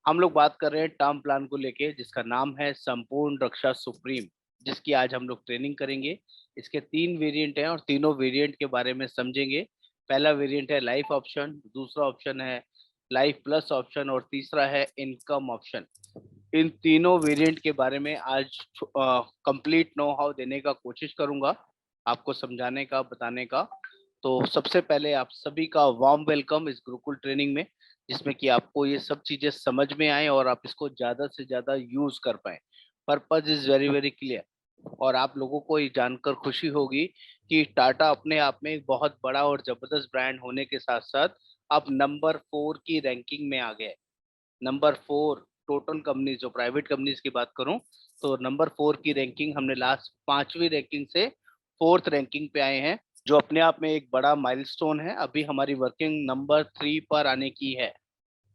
हम लोग बात कर रहे हैं टर्म प्लान को लेके, जिसका नाम है संपूर्ण रक्षा सुप्रीम, जिसकी आज हम लोग ट्रेनिंग करेंगे। इसके 3 वेरिएंट हैं और तीनों वेरिएंट के बारे में समझेंगे। पहला वेरिएंट है लाइफ ऑप्शन, दूसरा ऑप्शन है लाइफ प्लस ऑप्शन और तीसरा है इनकम ऑप्शन। इन तीनों वेरिएंट के बारे में आज कंप्लीट नो हाउ देने का कोशिश करूंगा, आपको समझाने का, बताने का। तो सबसे पहले आप सभी का वार्म वेलकम इस गुरुकुल ट्रेनिंग में, जिसमें कि आपको ये सब चीजें समझ में आए और आप इसको ज्यादा से ज्यादा यूज कर पाए। Purpose is very very clear. और आप लोगों को ये जानकर खुशी होगी कि टाटा अपने आप में एक बहुत बड़ा और जबरदस्त ब्रांड होने के साथ साथ अब नंबर 4 की रैंकिंग में आ गए। नंबर 4 टोटल कंपनी, जो प्राइवेट कंपनीज की बात करूं, तो नंबर 4 की रैंकिंग हमने लास्ट 5वीं रैंकिंग से 4th रैंकिंग पे आए हैं, जो अपने आप में एक बड़ा माइलस्टोन है। अभी हमारी वर्किंग नंबर 3 पर आने की है।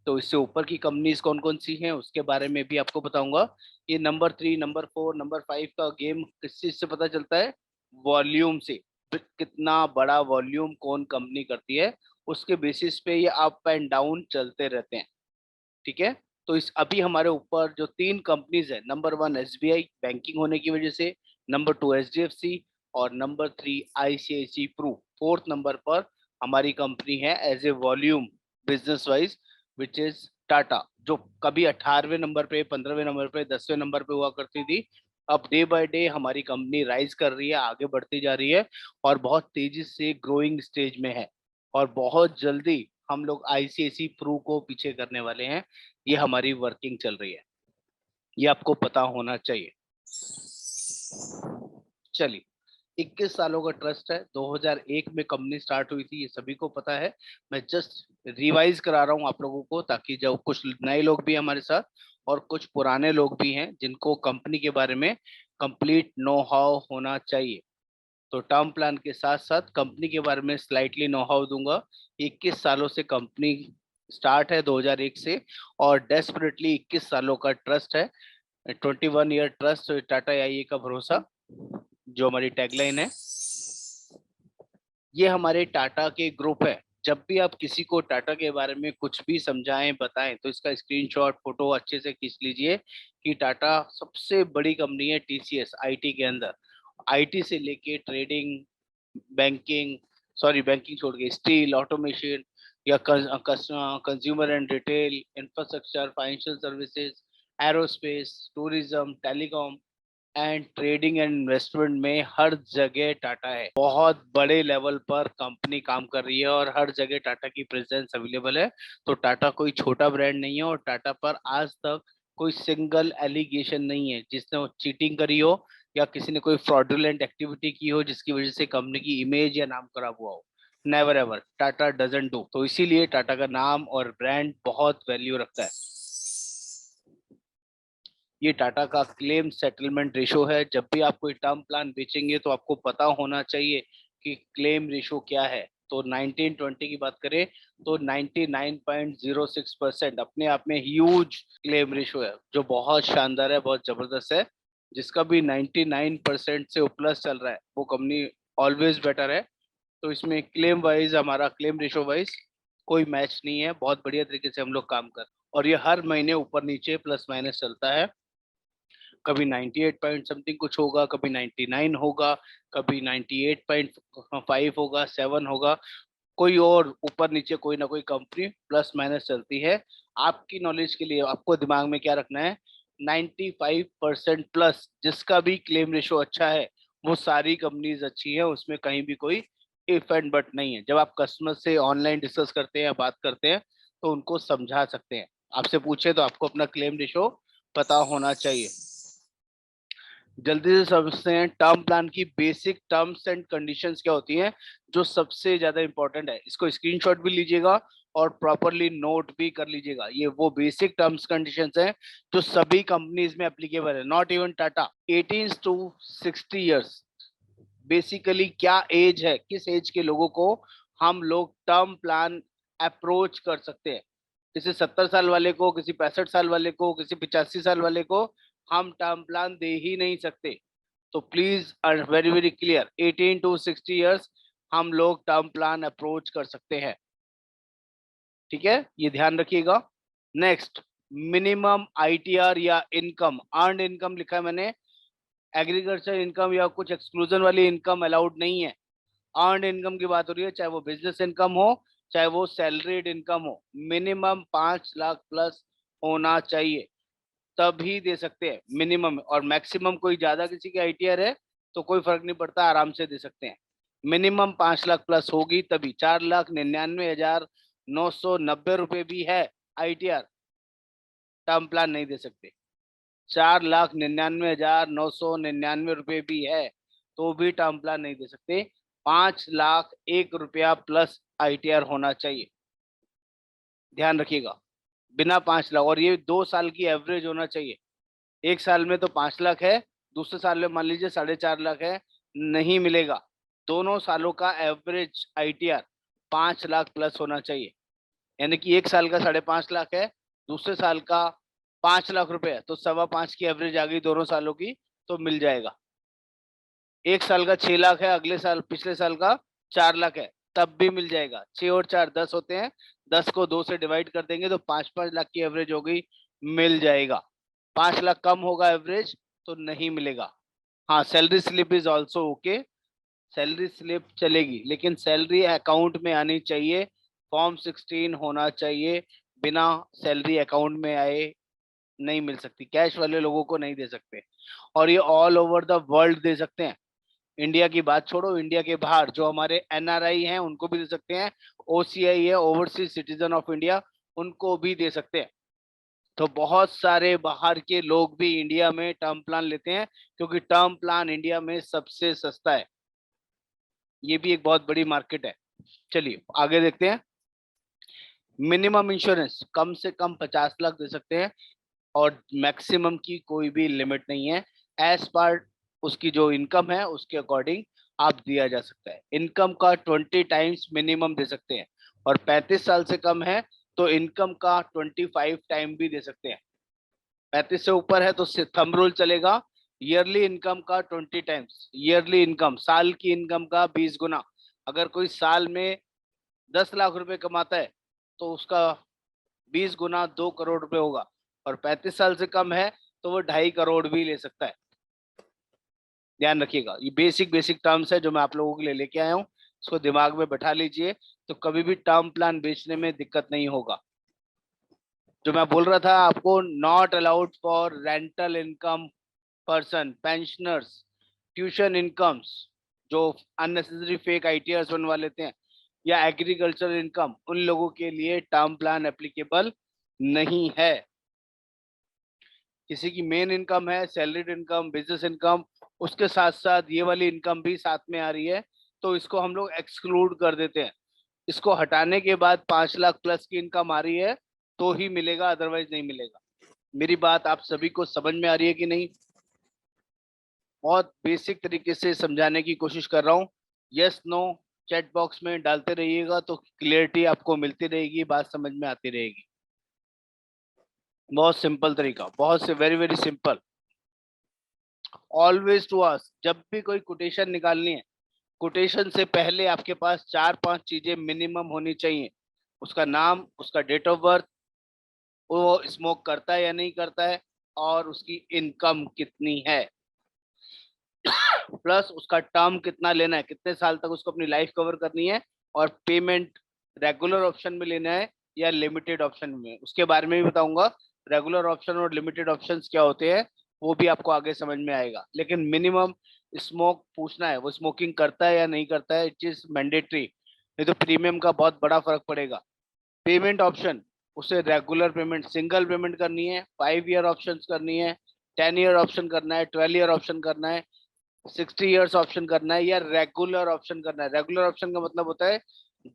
तो इससे ऊपर की कंपनीज कौन कौन सी हैं उसके बारे में भी आपको बताऊंगा। ये नंबर 3, नंबर 4, नंबर 5 का गेम किस चीज से पता चलता है? वॉल्यूम से। कितना बड़ा वॉल्यूम कौन कंपनी करती है, उसके बेसिस पे ये अप एंड डाउन चलते रहते हैं। ठीक है। तो इस अभी हमारे ऊपर जो 3 कंपनीज है, नंबर 1 एसबीआई बैंकिंग होने की वजह से, नंबर 2 एचडीएफसी और number 3 ICICI Pru. 4th number पर हमारी कंपनी है as a volume business wise, which is Tata, जो कभी 18वें नंबर पे, 15वें नंबर पे, 10वें नंबर पे हुआ करती थी। अब डे बाय डे हमारी कंपनी राइज कर रही है, आगे बढ़ती जा रही है और बहुत तेजी से ग्रोइंग स्टेज में है। और बहुत जल्दी हम लोग आईसीआईसी प्रू को पीछे करने वाले हैं। ये हमारी वर्किंग चल रही है, ये आपको पता होना चाहिए। चलिए, 21 सालों का ट्रस्ट है, 2001 में कंपनी स्टार्ट हुई थी, ये सभी को पता है। मैं जस्ट रिवाइज करा रहा हूँ आप लोगों को, ताकि जब कुछ नए लोग भी हैं हमारे साथ और कुछ पुराने लोग भी हैं जिनको कंपनी के बारे में कंप्लीट नो हाउ होना चाहिए। तो टर्म प्लान के साथ साथ कंपनी के बारे में स्लाइटली नो हाउ दूंगा। 21 सालों से कंपनी स्टार्ट है, 2001 से, और डेस्परेटली 21 सालों का ट्रस्ट है। 21 ईयर ट्रस्ट, टाटा आईए का भरोसा, जो हमारी टैगलाइन है। ये हमारे टाटा के ग्रुप है। जब भी आप किसी को टाटा के बारे में कुछ भी समझाएं, बताएं, तो इसका स्क्रीनशॉट फोटो अच्छे से खींच लीजिए कि टाटा सबसे बड़ी कंपनी है टीसीएस आईटी के अंदर। आईटी से लेके ट्रेडिंग, बैंकिंग, सॉरी बैंकिंग छोड़ के स्टील, ऑटोमेशन या consumer and retail, infrastructure, financial services, aerospace, tourism, telecom and trading and investment में हर जगह टाटा है। बहुत बड़े लेवल पर कंपनी काम कर रही है और हर जगह टाटा की प्रेजेंस अवेलेबल है। तो टाटा कोई छोटा ब्रांड नहीं है और टाटा पर आज तक कोई सिंगल एलिगेशन नहीं है जिसने चीटिंग करी हो या किसी ने कोई फ्रॉडुलेंट एक्टिविटी की हो जिसकी वजह से कंपनी की इमेज या नाम खराब हुआ हो। Never ever, Tata doesn't do. तो इसीलिए टाटा का नाम और ब्रांड बहुत वैल्यू रखता है। ये टाटा का क्लेम सेटलमेंट रेशो है। जब भी आप कोई टर्म प्लान बेचेंगे तो आपको पता होना चाहिए कि क्लेम रेशो क्या है। तो 1920 की बात करें तो 99.06% अपने आप में ह्यूज क्लेम रेशो है, जो बहुत शानदार है, बहुत जबरदस्त है। जिसका भी 99% से प्लस चल रहा है वो कंपनी ऑलवेज बेटर है। तो इसमें क्लेम वाइज, हमारा क्लेम रेशो वाइज कोई मैच नहीं है। बहुत बढ़िया तरीके से हम लोग काम कर, और ये हर महीने ऊपर नीचे प्लस माइनस चलता है। कभी 98 पॉइंट समथिंग कुछ होगा, कभी 99 होगा, कभी 98.5 होगा, 7 होगा, कोई और ऊपर नीचे कोई ना कोई कंपनी प्लस माइनस चलती है। आपकी नॉलेज के लिए आपको दिमाग में क्या रखना है, 95% प्लस जिसका भी क्लेम रेशो अच्छा है वो सारी कंपनीज अच्छी है, उसमें कहीं भी कोई इफ एंड बट नहीं है। जब आप कस्टमर से ऑनलाइन डिस्कस करते हैं या बात करते हैं तो उनको समझा सकते हैं। आपसे पूछे तो आपको अपना क्लेम रेशो पता होना चाहिए। जल्दी से समझते हैं टर्म प्लान की बेसिक टर्म्स एंड कंडीशंस क्या होती हैं, जो सबसे ज्यादा इंपॉर्टेंट है। इसको स्क्रीनशॉट भी लीजिएगा और प्रॉपरली नोट भी कर लीजिएगा। ये वो बेसिक टर्म्स कंडीशंस हैं जो सभी कंपनीज में एप्लीकेबल है, not even Tata. 18 to 60 years, basically क्या एज है, किस एज के लोगों को हम लोग टर्म प्लान अप्रोच कर सकते हैं। किसी 70 साल वाले को, किसी 65 साल वाले को, किसी 85 साल वाले को हम टर्म प्लान दे ही नहीं सकते। तो please very very clear, 18 to 60 years हम लोग टर्म प्लान अप्रोच कर सकते हैं। ठीक है, ये ध्यान रखिएगा। नेक्स्ट, मिनिमम आईटीआर या इनकम, अर्नड इनकम लिखा है मैंने, एग्रीकल्चर इनकम या कुछ एक्सक्लूजन वाली इनकम अलाउड नहीं है। अर्नड इनकम की बात हो रही है, चाहे वो बिजनेस इनकम हो चाहे वो सैलरीड इनकम हो, मिनिमम 5 लाख प्लस होना चाहिए, तभी दे सकते हैं मिनिमम। और मैक्सिमम कोई ज्यादा किसी की आईटीआर है तो कोई फर्क नहीं पड़ता, आराम से दे सकते हैं। मिनिमम 5 लाख प्लस होगी तभी। 4,99,990 रुपए भी है आईटीआर, टर्म प्लान नहीं दे सकते। 4,99,999 रुपए भी है तो भी टर्म प्लान नहीं दे सकते। 5 लाख 1 रुपया प्लस आईटीआर होना चाहिए, ध्यान रखिएगा। बिना 5 लाख, और ये 2 साल की एवरेज होना चाहिए। एक साल में तो 5 लाख है, दूसरे साल में मान लीजिए 4.5 लाख है, नहीं मिलेगा। दोनों सालों का एवरेज आईटीआर 5 लाख प्लस होना चाहिए। यानी कि एक साल का 5.5 लाख है, दूसरे साल का 5 लाख रुपए है, तो 5.25 की एवरेज आ गई दोनों सालों की, तो मिल जाएगा। एक साल का 6 लाख है, अगले साल पिछले साल का 4 लाख है, तब भी मिल जाएगा। 6 और 4 10 होते हैं, 10 को 2 से डिवाइड कर देंगे तो 5-5 लाख की एवरेज हो गई, मिल जाएगा। 5 लाख कम होगा एवरेज तो नहीं मिलेगा। हाँ, salary slip is also okay, salary slip चलेगी, लेकिन सैलरी अकाउंट में आनी चाहिए, फॉर्म 16 होना चाहिए। बिना सैलरी अकाउंट में आए नहीं मिल सकती, कैश वाले लोगों को नहीं दे सकते। और ये ऑल ओवर द वर्ल्ड दे सकते हैं, इंडिया की बात छोड़ो, इंडिया के बाहर जो हमारे एनआरआई हैं उनको भी दे सकते हैं, ओसीआई है, ओवरसीज सिटीजन ऑफ इंडिया, उनको भी दे सकते हैं। तो बहुत सारे बाहर के लोग भी इंडिया में टर्म प्लान लेते हैं, क्योंकि टर्म प्लान इंडिया में सबसे सस्ता है। ये भी एक बहुत बड़ी मार्केट है। चलिए आगे देखते हैं। मिनिमम इंश्योरेंस कम से कम 50 लाख दे सकते हैं, और मैक्सिमम की कोई भी लिमिट नहीं है। एज पर उसकी जो इनकम है उसके अकॉर्डिंग आप दिया जा सकता है। इनकम का 20 टाइम्स मिनिमम दे सकते हैं, और 35 साल से कम है तो इनकम का 25 टाइम भी दे सकते हैं। 35 से ऊपर है तो थंब रूल चलेगा, ईयरली इनकम का 20 टाइम्स। ईयरली इनकम, साल की इनकम का 20 गुना। अगर कोई साल में 10 लाख रुपए कमाता है तो उसका 20 गुना 2 करोड़ रुपए होगा, और 35 साल से कम है तो वो 2.5 करोड़ भी ले सकता है। ध्यान रखिएगा, ये बेसिक बेसिक टर्म्स है जो मैं आप लोगों के लिए लेके आया हूँ, इसको दिमाग में बैठा लीजिए, तो कभी भी टर्म प्लान बेचने में दिक्कत नहीं होगा। जो मैं बोल रहा था आपको, not allowed for rental income person, pensioners, tuition incomes, जो अननेसेसरी फेक आईटीआर बनवा लेते हैं, या एग्रीकल्चर इनकम, उन लोगों के लिए टर्म प्लान एप्लीकेबल नहीं है। किसी की मेन इनकम है, सैलरीड इनकम, बिजनेस इनकम, उसके साथ साथ ये वाली इनकम भी साथ में आ रही है, तो इसको हम लोग एक्सक्लूड कर देते हैं। इसको हटाने के बाद 5 लाख प्लस की इनकम आ रही है तो ही मिलेगा, अदरवाइज नहीं मिलेगा। मेरी बात आप सभी को समझ में आ रही है कि नहीं? बहुत बेसिक तरीके से समझाने की कोशिश कर रहा हूँ। यस नो चैट बॉक्स में डालते रहिएगा तो क्लियरिटी आपको मिलती रहेगी, बात समझ में आती रहेगी। बहुत सिंपल तरीका, बहुत से very very simple. Always to ask, जब भी कोई कोटेशन निकालनी है, कोटेशन से पहले आपके पास 4-5 चीजें मिनिमम होनी चाहिए। उसका नाम, उसका डेट ऑफ बर्थ, वो स्मोक करता है या नहीं करता है, और उसकी इनकम कितनी है, प्लस उसका टर्म कितना लेना है, कितने साल तक उसको अपनी लाइफ कवर करनी है, और पेमेंट रेगुलर ऑप्शन में लेना है या लिमिटेड ऑप्शन में, उसके बारे में भी बताऊंगा। रेगुलर ऑप्शन और लिमिटेड ऑप्शंस क्या होते हैं वो भी आपको आगे समझ में आएगा, लेकिन मिनिमम स्मोक पूछना है, वो स्मोकिंग करता है या नहीं करता है, इट इज मैंडेटरी, नहीं तो प्रीमियम का बहुत बड़ा फर्क पड़ेगा। पेमेंट ऑप्शन, उसे रेगुलर पेमेंट, सिंगल पेमेंट करनी है, 5 ईयर ऑप्शन करनी है, 10 ईयर ऑप्शन करना है, 12 ईयर ऑप्शन करना है, 60 ईयर्स ऑप्शन करना है, या रेगुलर ऑप्शन करना है। रेगुलर ऑप्शन का मतलब होता है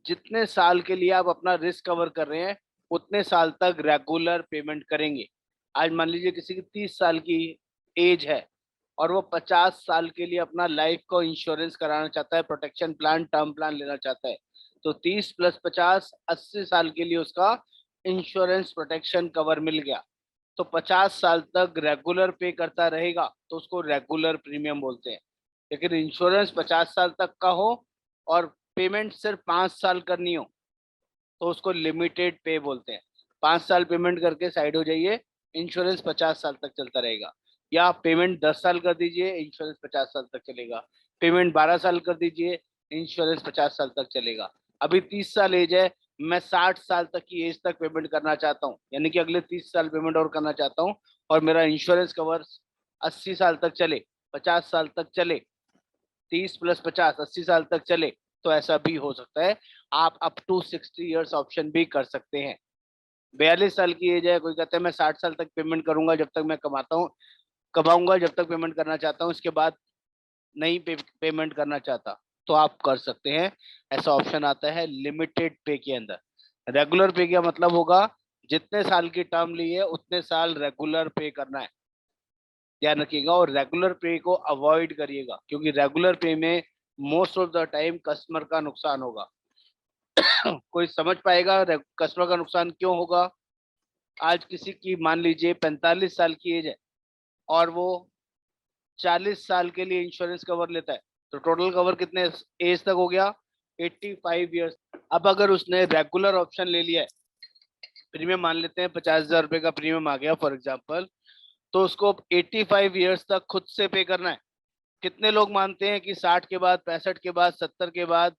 जितने साल के लिए आप अपना रिस्क कवर कर रहे हैं उतने साल तक रेगुलर पेमेंट करेंगे। आज मान लीजिए किसी की 30 साल की एज है और वो 50 साल के लिए अपना लाइफ को इंश्योरेंस कराना चाहता है, प्रोटेक्शन प्लान, टर्म प्लान लेना चाहता है, तो 30 + 50 80 साल के लिए उसका इंश्योरेंस प्रोटेक्शन कवर मिल गया। तो 50 साल तक रेगुलर पे करता रहेगा तो उसको रेगुलर प्रीमियम बोलते हैं। लेकिन इंश्योरेंस 50 साल तक का हो और पेमेंट सिर्फ 5 साल करनी हो तो उसको लिमिटेड पे बोलते हैं। 5 साल पेमेंट करके साइड हो जाइए, इंश्योरेंस 50 साल तक चलता रहेगा। या आप पेमेंट 10 साल कर दीजिए, इंश्योरेंस 50 साल तक चलेगा। पेमेंट 12 साल कर दीजिए, इंश्योरेंस 50 साल तक चलेगा। अभी 30 साल एज है, मैं 60 साल तक की एज तक पेमेंट करना चाहता हूँ, यानी कि अगले 30 साल पेमेंट और करना चाहता हूँ, और मेरा इंश्योरेंस कवर 80 साल तक चले, 50 साल तक चले, 30 + 50 80 साल तक चले, तो ऐसा भी हो सकता है। आप अप टू 60 ईयर्स ऑप्शन भी कर सकते हैं। 42 साल की एज है, कोई कहता है मैं 60 साल तक पेमेंट करूंगा, जब तक मैं कमाता हूँ, कमाऊंगा, जब तक पेमेंट करना चाहता हूँ, इसके बाद नहीं पेमेंट करना चाहता, तो आप कर सकते हैं। ऐसा ऑप्शन आता है लिमिटेड पे के अंदर। रेगुलर पे का मतलब होगा जितने साल की टर्म ली है उतने साल रेगुलर पे करना है, ध्यान रखिएगा। और रेगुलर पे को अवॉइड करिएगा, क्योंकि रेगुलर पे में most of the time customer का नुकसान होगा। कोई समझ पाएगा कस्टमर का नुकसान क्यों होगा? आज किसी की मान लीजिए 45 साल की एज है और वो 40 साल के लिए इंश्योरेंस कवर लेता है, तो टोटल कवर कितने एज तक हो गया? 85 ईयर्स। अब अगर उसने रेगुलर ऑप्शन ले लिया है, प्रीमियम मान लेते हैं 50,000 रुपए का प्रीमियम आ गया फॉर एग्जाम्पल, तो उसको 85 ईयर्स तक खुद से पे करना है। कितने लोग मानते हैं कि 60 के बाद, 65 के बाद, 70 के बाद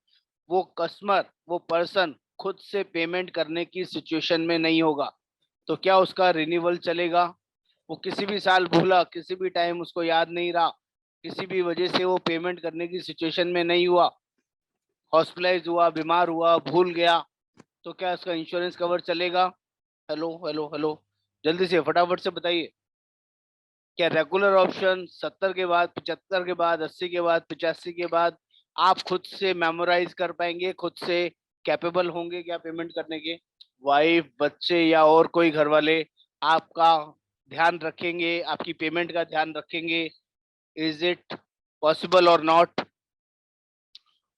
वो कस्टमर, वो पर्सन खुद से पेमेंट करने की सिचुएशन में नहीं होगा? तो क्या उसका रिन्यूअल चलेगा? वो किसी भी साल भूला, किसी भी टाइम उसको याद नहीं रहा, किसी भी वजह से वो पेमेंट करने की सिचुएशन में नहीं हुआ, हॉस्पिटलाइज हुआ, बीमार हुआ, भूल गया, तो क्या उसका इंश्योरेंस कवर चलेगा? हेलो हेलो हेलो, जल्दी से फटाफट से बताइए। क्या रेगुलर ऑप्शन 70 के बाद, 75 के बाद, 80 के बाद, 85 के बाद आप खुद से मेमोराइज कर पाएंगे, खुद से कैपेबल होंगे क्या पेमेंट करने के? वाइफ, बच्चे या और कोई घर वाले आपका ध्यान रखेंगे, आपकी पेमेंट का ध्यान रखेंगे? इज इट पॉसिबल और नॉट?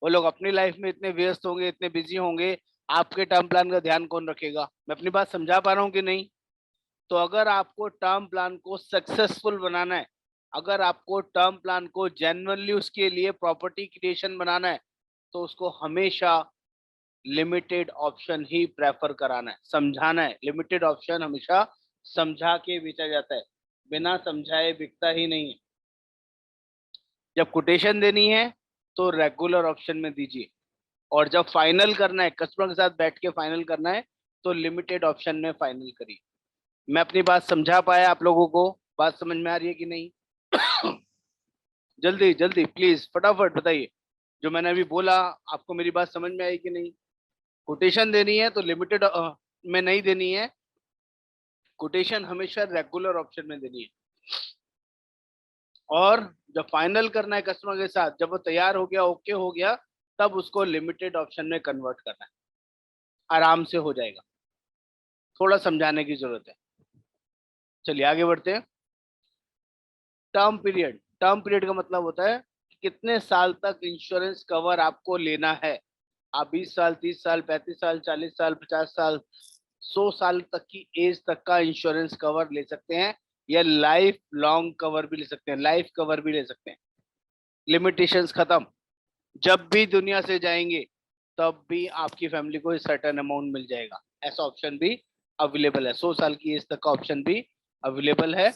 वो लोग अपनी लाइफ में इतने व्यस्त होंगे, इतने बिजी होंगे, आपके टर्म प्लान का ध्यान कौन रखेगा? मैं अपनी बात समझा पा रहा हूँ कि नहीं? तो अगर आपको टर्म प्लान को सक्सेसफुल बनाना है, अगर आपको टर्म प्लान को जेन्युइनली उसके लिए प्रॉपर्टी क्रिएशन बनाना है, तो उसको हमेशा लिमिटेड ऑप्शन ही प्रेफर कराना है, समझाना है। लिमिटेड ऑप्शन हमेशा समझा के बेचा जाता है, बिना समझाए बिकता ही नहीं है। जब कोटेशन देनी है तो रेगुलर ऑप्शन में दीजिए, और जब फाइनल करना है, कस्टमर के साथ बैठ के फाइनल करना है, तो लिमिटेड ऑप्शन में फाइनल करिए। मैं अपनी बात समझा पाया आप लोगों को? बात समझ में आ रही है कि नहीं? जल्दी जल्दी प्लीज फटाफट बताइए, जो मैंने अभी बोला आपको मेरी बात समझ में आई कि नहीं? कोटेशन देनी है तो लिमिटेड में नहीं देनी है, कोटेशन हमेशा रेगुलर ऑप्शन में देनी है। और जब फाइनल करना है कस्टमर के साथ, जब वो तैयार हो गया, ओके हो गया, तब उसको लिमिटेड ऑप्शन में कन्वर्ट करना है। आराम से हो जाएगा, थोड़ा समझाने की जरूरत है। चलिए आगे बढ़ते हैं। टर्म पीरियड, टर्म पीरियड का मतलब होता है कि कितने साल तक इंश्योरेंस कवर आपको लेना है। आप 20 साल, 30 साल, 35 साल, 40 साल, 50 साल, 100 साल तक की एज तक का इंश्योरेंस कवर ले सकते हैं, या लाइफ लॉन्ग कवर भी ले सकते हैं, लाइफ कवर भी ले सकते हैं। लिमिटेशंस खत्म, जब भी दुनिया से जाएंगे तब भी आपकी फैमिली को सर्टेन अमाउंट मिल जाएगा। ऐसा ऑप्शन भी अवेलेबल है, 100 साल की एज तक का ऑप्शन भी अवेलेबल है।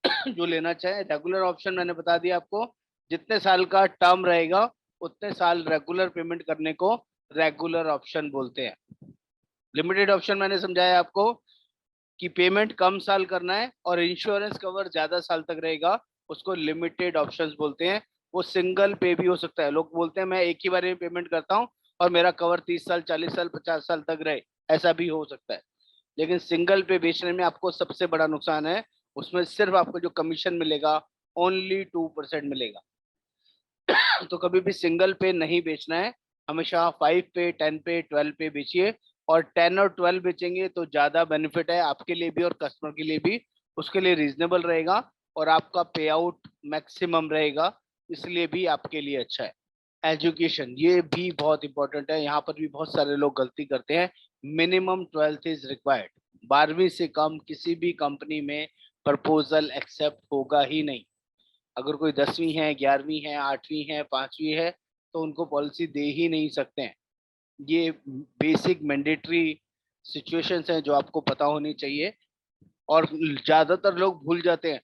जो लेना चाहे, रेगुलर ऑप्शन मैंने बता दिया आपको, जितने साल का टर्म रहेगा उतने साल रेगुलर पेमेंट करने को रेगुलर ऑप्शन बोलते हैं। लिमिटेड ऑप्शन मैंने समझाया आपको कि पेमेंट कम साल करना है और इंश्योरेंस कवर ज्यादा साल तक रहेगा, उसको लिमिटेड ऑप्शंस बोलते हैं। वो सिंगल पे भी हो सकता है, लोग बोलते हैं मैं एक ही बार में पेमेंट करता हूँ और मेरा कवर 30 साल, 40 साल, 50 साल तक रहे, ऐसा भी हो सकता है। लेकिन सिंगल पे बेचने में आपको सबसे बड़ा नुकसान है, उसमें सिर्फ आपको जो कमीशन मिलेगा ओनली 2% मिलेगा। तो कभी भी सिंगल पे नहीं बेचना है, हमेशा 5 पे, 10 पे, 12 पे बेचिए। और 10 और 12 बेचेंगे तो ज्यादा बेनिफिट है आपके लिए भी और कस्टमर के लिए भी, उसके लिए रीजनेबल रहेगा और आपका पे आउट मैक्सिमम रहेगा, इसलिए भी आपके लिए अच्छा है। एजुकेशन, ये भी बहुत इंपॉर्टेंट है, यहाँ पर भी बहुत सारे लोग गलती करते हैं। मिनिमम 12th इज रिक्वायर्ड, 12वीं से कम किसी भी कंपनी में प्रपोजल एक्सेप्ट होगा ही नहीं। अगर कोई 10वीं है, 11वीं है, 8वीं है, 5वीं है, तो उनको पॉलिसी दे ही नहीं सकते हैं। ये बेसिक मैंडेटरी सिचुएशंस हैं जो आपको पता होनी चाहिए, और ज्यादातर लोग भूल जाते हैं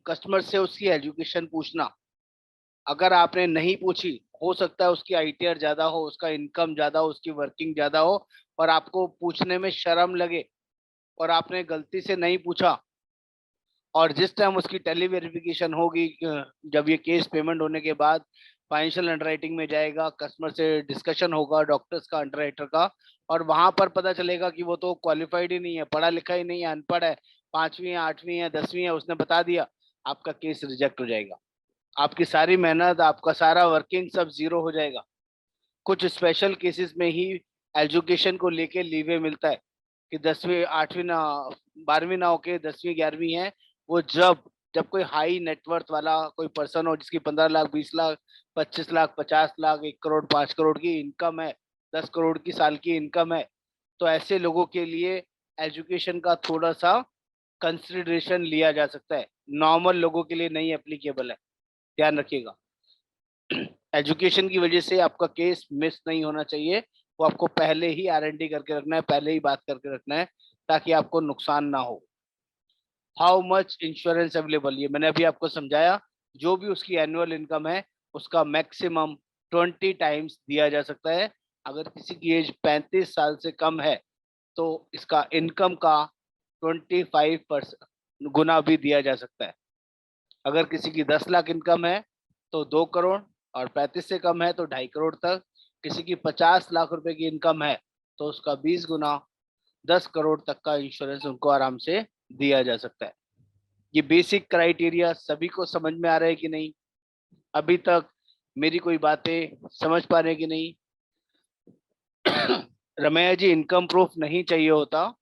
कस्टमर से उसकी एजुकेशन पूछना। अगर आपने नहीं पूछी, हो सकता है उसकी आईटीआर ज्यादा हो, उसका इनकम ज्यादा हो, उसकी वर्किंग ज्यादा हो, और आपको पूछने में शर्म लगे, और आपने गलती से नहीं पूछा, और जिस टाइम उसकी टेली वेरिफिकेशन होगी, जब ये केस पेमेंट होने के बाद फाइनेंशियल अंडरराइटिंग में जाएगा, कस्टमर से डिस्कशन होगा, डॉक्टर्स का, अंडरराइटर का, और वहां पर पता चलेगा कि वो तो क्वालिफाइड ही नहीं है, पढ़ा लिखा ही नहीं है, अनपढ़ है, 5वीं है, 8वीं है, 10वीं है, उसने बता दिया, आपका केस रिजेक्ट हो जाएगा। आपकी सारी मेहनत, आपका सारा वर्किंग सब जीरो हो जाएगा। कुछ स्पेशल केसेस में ही एजुकेशन को लेके लीवे मिलता है कि 10वीं 8वीं ना 12वीं ना होके 10वीं 11वीं है। वो जब जब कोई हाई नेटवर्थ वाला कोई पर्सन हो, जिसकी 15 लाख, 20 लाख, 25 लाख, 50 लाख, 1 करोड़, 5 करोड़ की इनकम है, 10 करोड़ की साल की इनकम है, तो ऐसे लोगों के लिए एजुकेशन का थोड़ा सा कंसिडरेशन लिया जा सकता है। नॉर्मल लोगों के लिए नहीं एप्लीकेबल है, ध्यान रखिएगा। एजुकेशन की वजह से आपका केस मिस नहीं होना चाहिए, वो आपको पहले ही आरएनडी करके रखना है, पहले ही बात करके रखना है, ताकि आपको नुकसान ना हो। हाउ मच इंश्योरेंस अवेलेबल, ये मैंने अभी आपको समझाया। जो भी उसकी एनुअल इनकम है, उसका मैक्सिमम 20 टाइम्स दिया जा सकता है। अगर किसी की एज 35 साल से कम है, तो इसका इनकम का 25% गुना भी दिया जा सकता है। अगर किसी की 10 लाख इनकम है तो 2 करोड़, और 35 से कम है तो 2.5 करोड़ तक। किसी की 50 लाख रुपए की इनकम है तो उसका 20 गुना, 10 करोड़ तक का इंश्योरेंस उनको आराम से दिया जा सकता है। ये बेसिक क्राइटेरिया सभी को समझ में आ रहा है कि नहीं? अभी तक मेरी कोई बातें समझ पा रहे हैं कि नहीं? रमैया जी, इनकम प्रूफ नहीं चाहिए होता,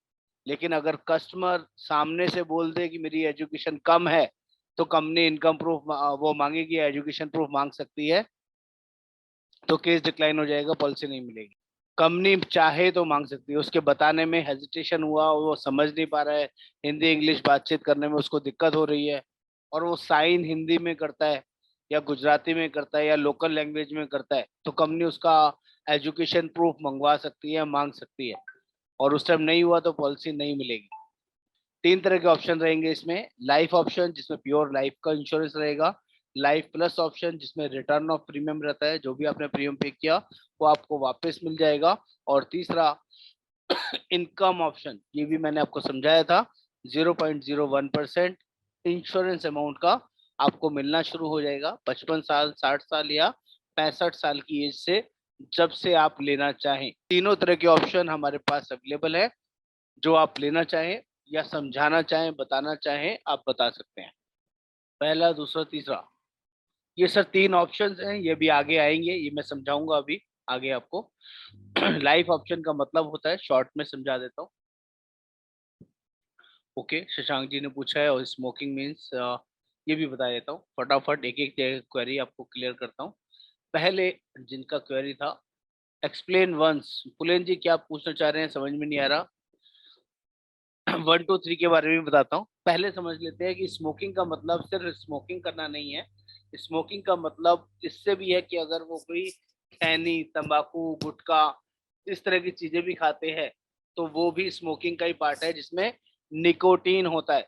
लेकिन अगर कस्टमर सामने से बोल दे कि मेरी एजुकेशन कम है, तो कंपनी इनकम प्रूफ वो मांगेगी, एजुकेशन प्रूफ मांग सकती है, तो केस डिक्लाइन हो जाएगा, पॉलिसी नहीं मिलेगी। कंपनी चाहे तो मांग सकती है, उसके बताने में हेजिटेशन हुआ, वो समझ नहीं पा रहा है, हिंदी इंग्लिश बातचीत करने में उसको दिक्कत हो रही है, और वो साइन हिंदी में करता है, या गुजराती में करता है, या लोकल लैंग्वेज में करता है, तो कंपनी उसका एजुकेशन प्रूफ मंगवा सकती है, मांग सकती है, और उस टाइम नहीं हुआ तो पॉलिसी नहीं मिलेगी। 3 तरह के ऑप्शन रहेंगे इसमें। लाइफ ऑप्शन, जिसमें प्योर लाइफ का इंश्योरेंस रहेगा। लाइफ प्लस ऑप्शन, जिसमें रिटर्न ऑफ प्रीमियम रहता है, जो भी आपने प्रीमियम पे किया वो आपको वापस मिल जाएगा। और तीसरा इनकम ऑप्शन, ये भी मैंने आपको समझाया था, 0.01% इंश्योरेंस अमाउंट का आपको मिलना शुरू हो जाएगा 55 साल, 60 साल, या 65 साल की एज से, जब से आप लेना चाहें। तीनों तरह के ऑप्शन हमारे पास अवेलेबल है, जो आप लेना चाहें या समझाना चाहें, बताना चाहें, आप बता सकते हैं। पहला, दूसरा, तीसरा, ये सर 3 ऑप्शंस हैं, ये भी आगे आएंगे, ये मैं समझाऊंगा अभी आगे आपको। लाइफ ऑप्शन का मतलब होता है, शॉर्ट में समझा देता हूँ। ओके, शशांक जी ने पूछा है, और स्मोकिंग मीन्स, ये भी बता देता हूँ फटाफट, एक एक क्वेरी आपको क्लियर करता हूँ। पहले जिनका क्वेरी था, एक्सप्लेन वंस, पुलेन जी क्या पूछना चाह रहे हैं, समझ में नहीं आ रहा। 1 2 3 के बारे में बताता हूँ। पहले समझ लेते हैं कि स्मोकिंग का मतलब सिर्फ स्मोकिंग करना नहीं है। स्मोकिंग का मतलब इससे भी है कि अगर वो कोई खैनी, तंबाकू, गुटखा, इस तरह की चीजें भी खाते हैं, तो वो भी स्मोकिंग का ही पार्ट है, जिसमें निकोटीन होता है।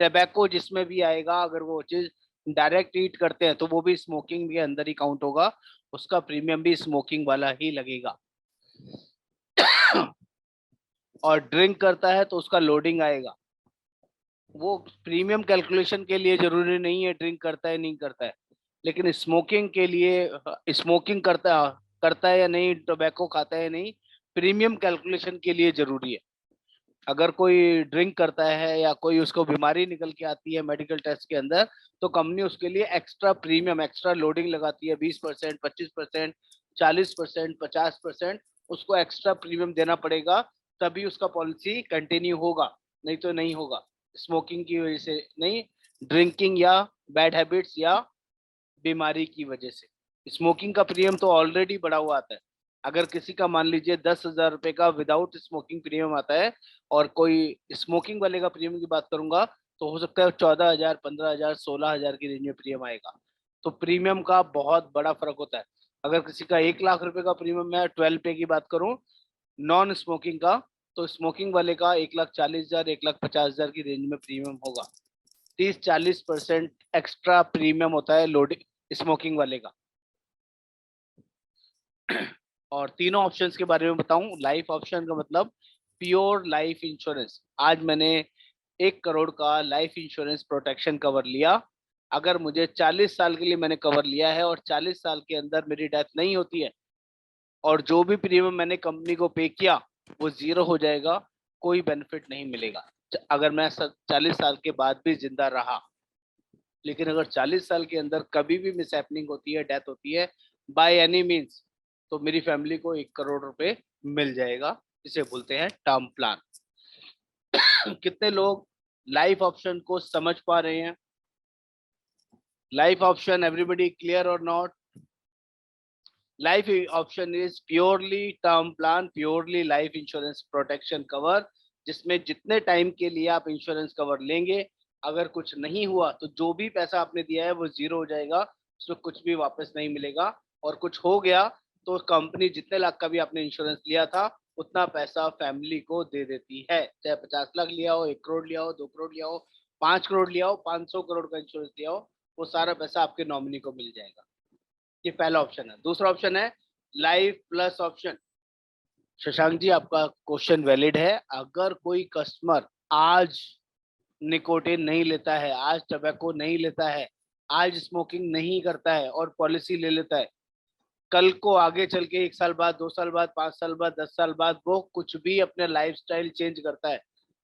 टबैको जिसमें भी आएगा, अगर वो चीज डायरेक्ट ईट करते हैं, तो वो भी स्मोकिंग के अंदर ही काउंट होगा, उसका प्रीमियम भी स्मोकिंग वाला ही लगेगा। और ड्रिंक करता है तो उसका लोडिंग आएगा। वो प्रीमियम कैलकुलेशन के लिए जरूरी नहीं है ड्रिंक करता है नहीं करता है, लेकिन स्मोकिंग के लिए, स्मोकिंग करता करता है या नहीं, टोबैको खाता है नहीं, प्रीमियम कैलकुलेशन के लिए जरूरी है। अगर कोई ड्रिंक करता है या कोई उसको बीमारी निकल के आती है मेडिकल टेस्ट के अंदर, तो कंपनी उसके लिए एक्स्ट्रा प्रीमियम, एक्स्ट्रा लोडिंग लगाती है, 20%, 25%, 40%, 50%, उसको एक्स्ट्रा प्रीमियम देना पड़ेगा, तभी उसका पॉलिसी कंटिन्यू होगा, नहीं तो नहीं होगा। स्मोकिंग की वजह से नहीं, ड्रिंकिंग या बैड हैबिट्स या बीमारी की वजह से। स्मोकिंग का प्रीमियम तो ऑलरेडी बढ़ा हुआ आता है। अगर किसी का मान लीजिए 10,000 रुपए का विदाउट स्मोकिंग प्रीमियम आता है, और कोई स्मोकिंग वाले का प्रीमियम की बात करूंगा, तो हो सकता है 14,000, 15,000, 16,000 की रेंज में प्रीमियम आएगा। तो प्रीमियम का बहुत बड़ा फर्क होता है। अगर किसी का 1 लाख रुपए का प्रीमियम, मैं 12 पे की बात करूं, नॉन स्मोकिंग का, तो स्मोकिंग वाले का 1,40,000 1,50,000 की रेंज में प्रीमियम होगा। 30-40% एक्स्ट्रा प्रीमियम होता है लोडिंग स्मोकिंग वाले का। और तीनों ऑप्शंस के बारे में बताऊं। लाइफ ऑप्शन का मतलब प्योर लाइफ इंश्योरेंस। आज मैंने 1 करोड़ का लाइफ इंश्योरेंस प्रोटेक्शन कवर लिया। अगर मुझे 40 साल के लिए मैंने कवर लिया है और 40 साल के अंदर मेरी डेथ नहीं होती है और जो भी प्रीमियम मैंने कंपनी को पे किया वो 0 हो जाएगा, कोई बेनिफिट नहीं मिलेगा। अगर मैं 40 साल के बाद भी जिंदा रहा, लेकिन अगर 40 साल के अंदर कभी भी मिस हैपनिंग होती है, डेथ होती है बाय एनी मीन्स, तो मेरी फैमिली को 1 करोड़ रुपए मिल जाएगा। इसे बोलते हैं टर्म प्लान। कितने लोग लाइफ ऑप्शन को समझ पा रहे हैं? लाइफ ऑप्शन एवरीबडी क्लियर और not? Life option is purely term plan, purely life insurance protection cover, जिसमें जितने टाइम के लिए आप इंश्योरेंस कवर लेंगे, अगर कुछ नहीं हुआ तो जो भी पैसा आपने दिया है वो 0 हो जाएगा, उसमें कुछ भी वापस नहीं मिलेगा। और कुछ हो गया तो कंपनी जितने लाख का भी आपने इंश्योरेंस लिया था उतना पैसा फैमिली को दे देती है। चाहे 50 लाख लिया हो, 1 करोड़ लिया हो, 2 करोड़ लिया हो, 5 करोड़ लिया हो, 500 करोड़ का इंश्योरेंस लिया हो, वो सारा पैसा आपके नॉमिनी को मिल जाएगा। ये पहला ऑप्शन है। दूसरा ऑप्शन है life plus option. Shashank ji, आपका क्वेश्चन वैलिड है। अगर कोई कस्टमर आज निकोटिन नहीं लेता है, आज टबैको नहीं लेता है, आज स्मोकिंग नहीं करता है और पॉलिसी ले लेता है, कल को आगे चल के 1 साल बाद, 2 साल बाद, 5 साल बाद, 10 साल बाद वो कुछ भी अपने लाइफस्टाइल चेंज करता है,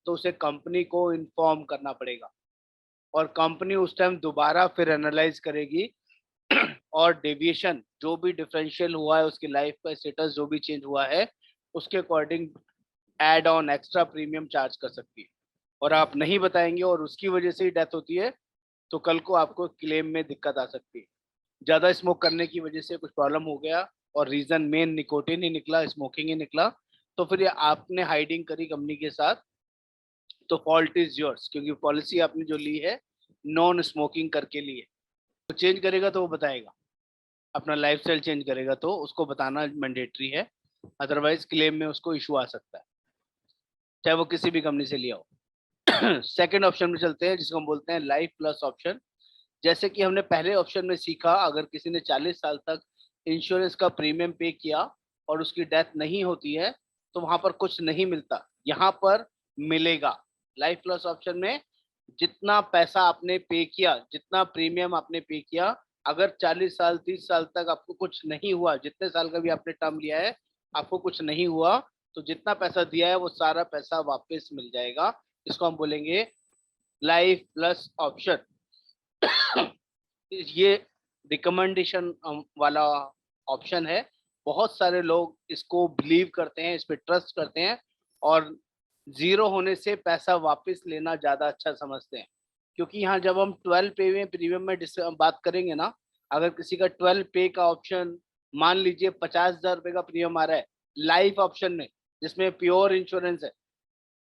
तो उसे कंपनी को इन्फॉर्म करना पड़ेगा और कंपनी उस टाइम दोबारा फिर एनालाइज करेगी और डेविएशन जो भी डिफरेंशियल हुआ है, उसकी लाइफ का स्टेटस जो भी चेंज हुआ है, उसके according add on extra premium charge कर सकती है। और आप नहीं बताएंगे और उसकी वजह से ही डेथ होती है, तो कल को आपको क्लेम में दिक्कत आ सकती है। ज्यादा स्मोक करने की वजह से कुछ प्रॉब्लम हो गया और रीजन मेन निकोटिन ही निकला, स्मोकिंग ही निकला, तो फिर ये आपने हाइडिंग करी कंपनी के साथ, तो फॉल्ट इज योर्स, क्योंकि पॉलिसी आपने जो ली है नॉन स्मोकिंग करके ली है। तो चेंज करेगा तो वो बताएगा, अपना लाइफस्टाइल चेंज करेगा तो उसको बताना मैंडेटरी है, अदरवाइज क्लेम में उसको इशू आ सकता है, चाहे वो किसी भी कंपनी से लिया हो। सेकंड ऑप्शन में चलते हैं, जिसको हम बोलते हैं लाइफ प्लस ऑप्शन। जैसे कि हमने पहले ऑप्शन में सीखा, अगर किसी ने 40 साल तक इंश्योरेंस का प्रीमियम पे किया और उसकी डेथ नहीं होती है तो वहां पर कुछ नहीं मिलता, यहाँ पर मिलेगा। लाइफ प्लस ऑप्शन में जितना पैसा आपने पे किया, जितना प्रीमियम आपने पे किया, अगर 40 साल 30 साल तक आपको कुछ नहीं हुआ, जितने साल का भी आपने टर्म लिया है आपको कुछ नहीं हुआ, तो जितना पैसा दिया है वो सारा पैसा वापस मिल जाएगा। इसको हम बोलेंगे लाइफ प्लस ऑप्शन। ये रिकमेंडेशन वाला ऑप्शन है। बहुत सारे लोग इसको बिलीव करते हैं, इस पे ट्रस्ट करते हैं और 0 होने से पैसा वापस लेना ज्यादा अच्छा समझते हैं। क्योंकि यहाँ जब हम 12 पे में प्रीमियम में बात करेंगे ना, अगर किसी का 12 पे का ऑप्शन, मान लीजिए 50,000 रुपए का प्रीमियम आ रहा है लाइफ ऑप्शन में, जिसमें प्योर इंश्योरेंस है,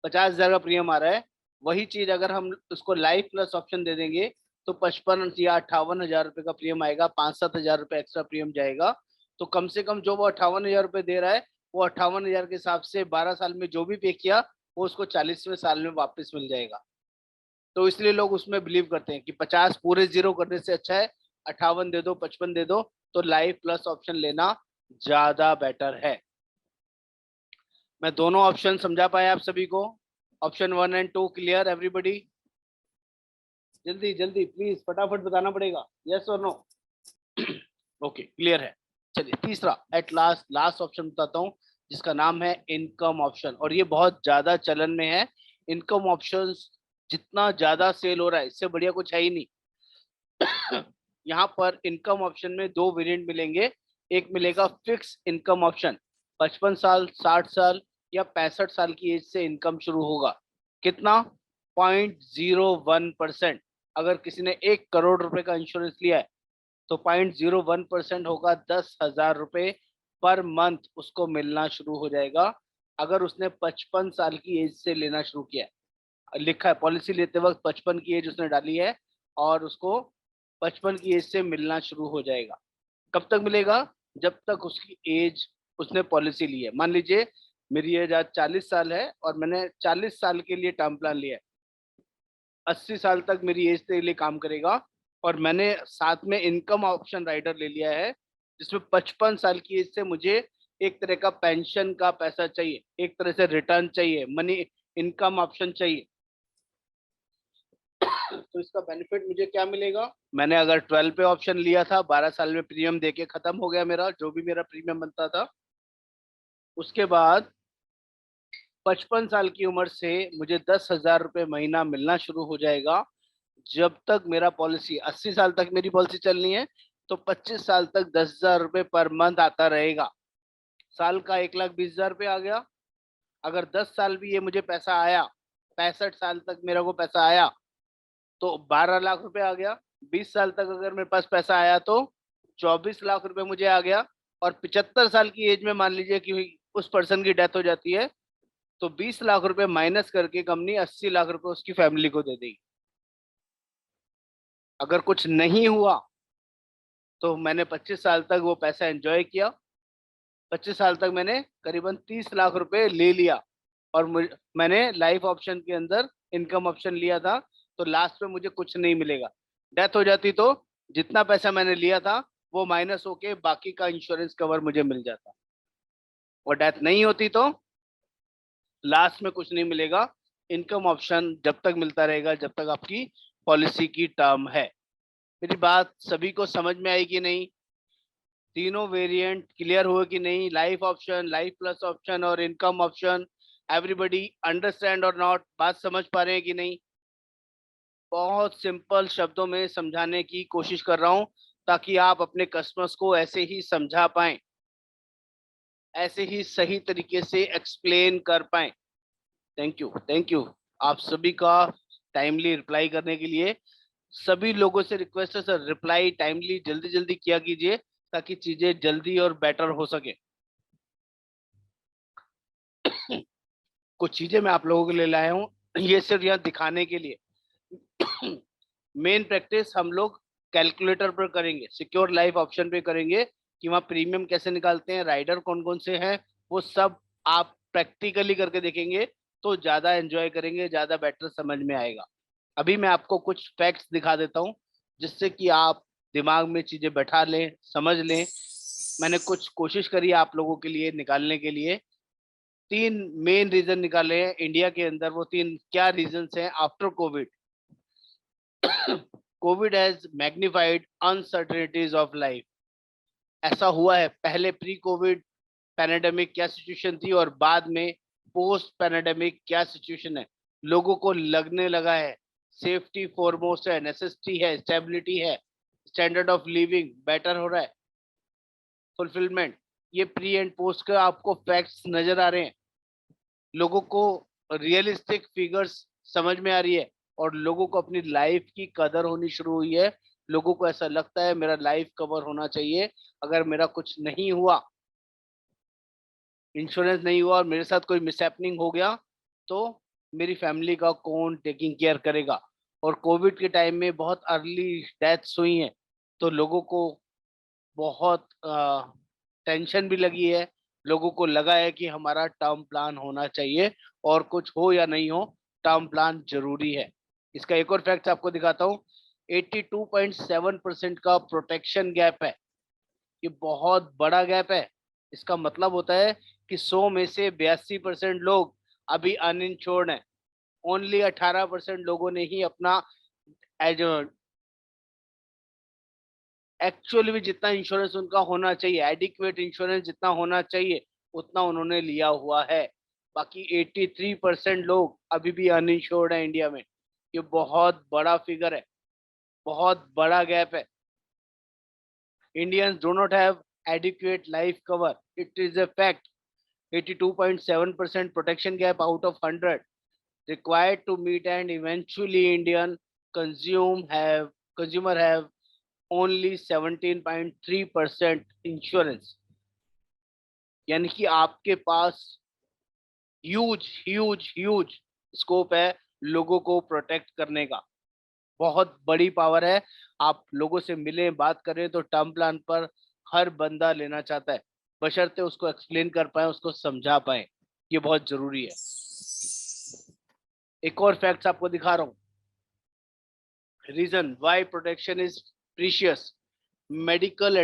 50,000 का प्रीमियम आ रहा है, वही चीज अगर हम उसको लाइफ प्लस ऑप्शन दे देंगे तो 55 या 58,000 रुपए का प्रीमियम आएगा, 5-7 हजार रुपए एक्स्ट्रा प्रीमियम जाएगा। तो कम से कम जो वो 58,000 रुपए दे रहा है, वो 58,000 के हिसाब से 12 साल में जो भी पे किया वो उसको 40वें साल में वापस मिल जाएगा। तो इसलिए लोग उसमें बिलीव करते हैं कि 50 पूरे 0 करने से अच्छा है 58 दे दो, 55 दे दो, तो लाइफ प्लस ऑप्शन लेना ज्यादा बेटर है। मैं दोनों ऑप्शन समझा पाया आप सभी को? Option 1 and 2 clear everybody? जल्दी जल्दी प्लीज फटाफट बताना पड़ेगा, यस और नो? ओके, क्लियर है। चलिए तीसरा एट लास्ट लास्ट ऑप्शन बताता हूँ, जिसका नाम है इनकम ऑप्शन, और ये बहुत ज्यादा चलन में है। इनकम ऑप्शन जितना ज्यादा सेल हो रहा है, इससे बढ़िया कुछ है ही नहीं। यहाँ पर इनकम ऑप्शन में 2 वेरिएंट मिलेंगे। एक मिलेगा फिक्स इनकम ऑप्शन, 55 साल, 60 साल या 65 साल की एज से इनकम शुरू होगा। कितना? 0.01%। अगर किसी ने 1 करोड़ रुपए का इंश्योरेंस लिया है तो 0.01% होगा, 10,000 रुपए पर मंथ उसको मिलना शुरू हो जाएगा। अगर उसने 55 साल की एज से लेना शुरू किया है, लिखा है पॉलिसी लेते वक्त 55 की एज उसने डाली है और उसको 55 की एज से मिलना शुरू हो जाएगा। कब तक मिलेगा? जब तक उसकी एज, उसने पॉलिसी ली है। मान लीजिए मेरी एज आज 40 साल है और मैंने 40 साल के लिए टर्म प्लान लिया है। 80 साल तक मेरी एज के लिए काम करेगा और मैंने साथ में इनकम ऑप्शन राइडर ले लिया है, जिसमें 55 साल की एज से मुझे एक तरह का पेंशन का पैसा चाहिए, एक तरह से रिटर्न चाहिए, मनी इनकम ऑप्शन चाहिए। तो इसका बेनिफिट मुझे क्या मिलेगा? मैंने अगर 12 पे ऑप्शन लिया था, 12 साल में प्रीमियम देके खत्म हो गया मेरा, जो भी मेरा प्रीमियम बनता था। उसके बाद 55 साल की उम्र से मुझे 10,000 रुपये महीना मिलना शुरू हो जाएगा। जब तक मेरा पॉलिसी 80 साल तक मेरी पॉलिसी चलनी है, तो 25 साल तक 10,000 रुपये पर मंथ आता रहेगा। साल का 1,20,000 रुपये आ गया। अगर 10 साल भी ये मुझे पैसा आया, 65 साल तक मेरे को पैसा आया, तो 12 लाख रुपए आ गया। 20 साल तक अगर मेरे पास पैसा आया तो 24 लाख रुपए मुझे आ गया। और 75 साल की एज में मान लीजिए कि उस पर्सन की डेथ हो जाती है, तो 20 लाख रुपए माइनस करके कंपनी 80 लाख रुपए उसकी फैमिली को दे देगी। अगर कुछ नहीं हुआ तो मैंने 25 साल तक वो पैसा एंजॉय किया। 25 साल तक मैंने करीबन 30 लाख रुपए ले लिया। और मैंने लाइफ ऑप्शन के अंदर इनकम ऑप्शन लिया था, तो लास्ट में मुझे कुछ नहीं मिलेगा। डेथ हो जाती तो जितना पैसा मैंने लिया था वो माइनस होके बाकी का इंश्योरेंस कवर मुझे मिल जाता। और डेथ नहीं होती तो लास्ट में कुछ नहीं मिलेगा। इनकम ऑप्शन जब तक मिलता रहेगा जब तक आपकी पॉलिसी की टर्म है। मेरी बात सभी को समझ में आई कि नहीं? तीनों वेरिएंट क्लियर हुए कि नहीं? Life option, life plus option और इनकम ऑप्शन, एवरीबॉडी अंडरस्टैंड और नॉट? बात समझ पा रहे हैं कि नहीं? बहुत सिंपल शब्दों में समझाने की कोशिश कर रहा हूं ताकि आप अपने कस्टमर्स को ऐसे ही समझा पाएं, ऐसे ही सही तरीके से एक्सप्लेन कर पाएं। थैंक यू, थैंक यू आप सभी का टाइमली रिप्लाई करने के लिए। सभी लोगों से रिक्वेस्ट है सर, रिप्लाई टाइमली जल्दी जल्दी किया कीजिए ताकि चीजें जल्दी और बेटर हो सके। कुछ चीजें मैं आप लोगों के लिए लाया हूँ, ये सिर्फ यहाँ दिखाने के लिए। मेन प्रैक्टिस हम लोग कैलकुलेटर पर करेंगे, सिक्योर लाइफ ऑप्शन पे करेंगे कि वहाँ प्रीमियम कैसे निकालते हैं, राइडर कौन कौन से हैं, वो सब आप प्रैक्टिकली करके देखेंगे तो ज्यादा एंजॉय करेंगे, ज्यादा बेटर समझ में आएगा। अभी मैं आपको कुछ फैक्ट्स दिखा देता हूँ जिससे कि आप दिमाग में चीजें बैठा लें, समझ लें। मैंने कुछ कोशिश करी आप लोगों के लिए निकालने के लिए। 3 मेन रीजन निकाले हैं इंडिया के अंदर। वो 3 क्या रीजन हैं? After Covid, Covid has magnified uncertainties of life. ऐसा हुआ है, पहले प्री कोविड पैनेडेमिक क्या सिचुएशन थी और बाद में पोस्ट पैनेडेमिक क्या सिचुएशन है। लोगों को लगने लगा है सेफ्टी फॉरमोस्ट है, नेसेसिटी है, स्टेबिलिटी है, स्टैंडर्ड ऑफ लिविंग बेटर हो रहा है, फुलफिलमेंट। ये प्री एंड पोस्ट का आपको फैक्ट्स नजर आ रहे हैं। लोगों को रियलिस्टिक फिगर्स समझ में आ रही है और लोगों को अपनी लाइफ की कदर होनी शुरू हुई है। लोगों को ऐसा लगता है मेरा लाइफ कवर होना चाहिए। अगर मेरा कुछ नहीं हुआ, इंश्योरेंस नहीं हुआ और मेरे साथ कोई मिसहैपनिंग हो गया, तो मेरी फैमिली का कौन टेकिंग केयर करेगा? और कोविड के टाइम में बहुत अर्ली डेथ्स हुई हैं, तो लोगों को बहुत टेंशन भी लगी है। लोगों को लगा है कि हमारा टर्म प्लान होना चाहिए, और कुछ हो या नहीं हो टर्म प्लान जरूरी है। इसका एक और फैक्ट आपको दिखाता हूँ। 82.7% का प्रोटेक्शन गैप है। ये बहुत बड़ा गैप है। इसका मतलब होता है कि 100 में से 82% लोग अभी अनइंश्योर्ड हैं। ओनली 18% लोगों ने ही अपना एक्चुअली भी जितना इंश्योरेंस उनका होना चाहिए, एडिक्वेट इंश्योरेंस जितना होना चाहिए, उतना उन्होंने लिया हुआ है। बाकी 83% लोग अभी भी अनइंश्योर्ड है इंडिया में। ये बहुत बड़ा फिगर है, बहुत बड़ा गैप है। Indians do not have adequate life cover. It is a fact. 82.7% protection gap out of 100 required to meet, and eventually Indian consumer have only 17.3% insurance. यानी कि आपके पास ह्यूज ह्यूज ह्यूज स्कोप है लोगों को प्रोटेक्ट करने का। बहुत बड़ी पावर है। आप लोगों से मिलें, बात करें तो टर्म प्लान पर हर बंदा लेना चाहता है, बशर्ते उसको एक्सप्लेन कर पाए, उसको समझा पाए। ये बहुत जरूरी है। एक और फैक्ट्स आपको दिखा रहा हूँ। Reason why protection is precious, medical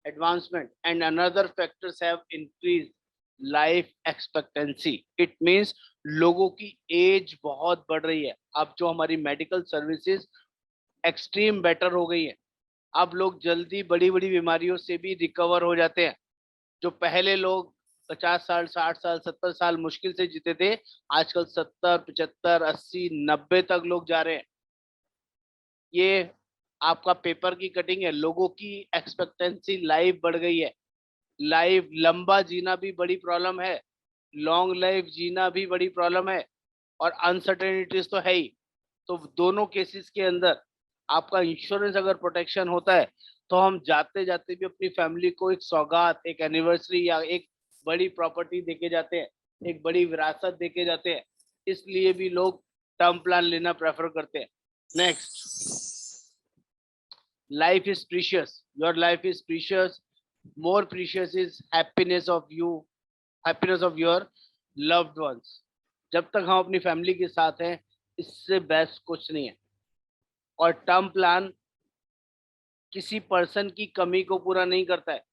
advancement and another factors have increased life expectancy. It means लोगों की एज बहुत बढ़ रही है। अब जो हमारी मेडिकल सर्विसेज एक्सट्रीम बेटर हो गई है, अब लोग जल्दी बड़ी बड़ी बीमारियों से भी रिकवर हो जाते हैं। जो पहले लोग 50 साल, 60 साल, 70 साल मुश्किल से जीते थे, आजकल 70, 75, 80, 90 तक लोग जा रहे हैं। ये आपका पेपर की कटिंग है। लोगों की एक्सपेक्टेंसी लाइफ बढ़ गई है। लाइफ लंबा जीना भी बड़ी प्रॉब्लम है, लॉन्ग लाइफ जीना भी बड़ी प्रॉब्लम है, और अनसर्टेनिटीज तो है ही। तो दोनों केसेस के अंदर आपका इंश्योरेंस अगर प्रोटेक्शन होता है, तो हम जाते जाते भी अपनी फैमिली को एक सौगात, एक एनिवर्सरी या एक बड़ी प्रॉपर्टी देके जाते हैं, एक बड़ी विरासत देके जाते हैं। इसलिए भी लोग टर्म प्लान लेना प्रेफर करते हैं। Next, life is precious, your life is precious, more precious is happiness of you, happiness of your loved ones। जब तक हम अपनी फैमिली के साथ हैं, इससे बेस्ट कुछ नहीं है। और टर्म प्लान किसी पर्सन की कमी को पूरा नहीं करता है।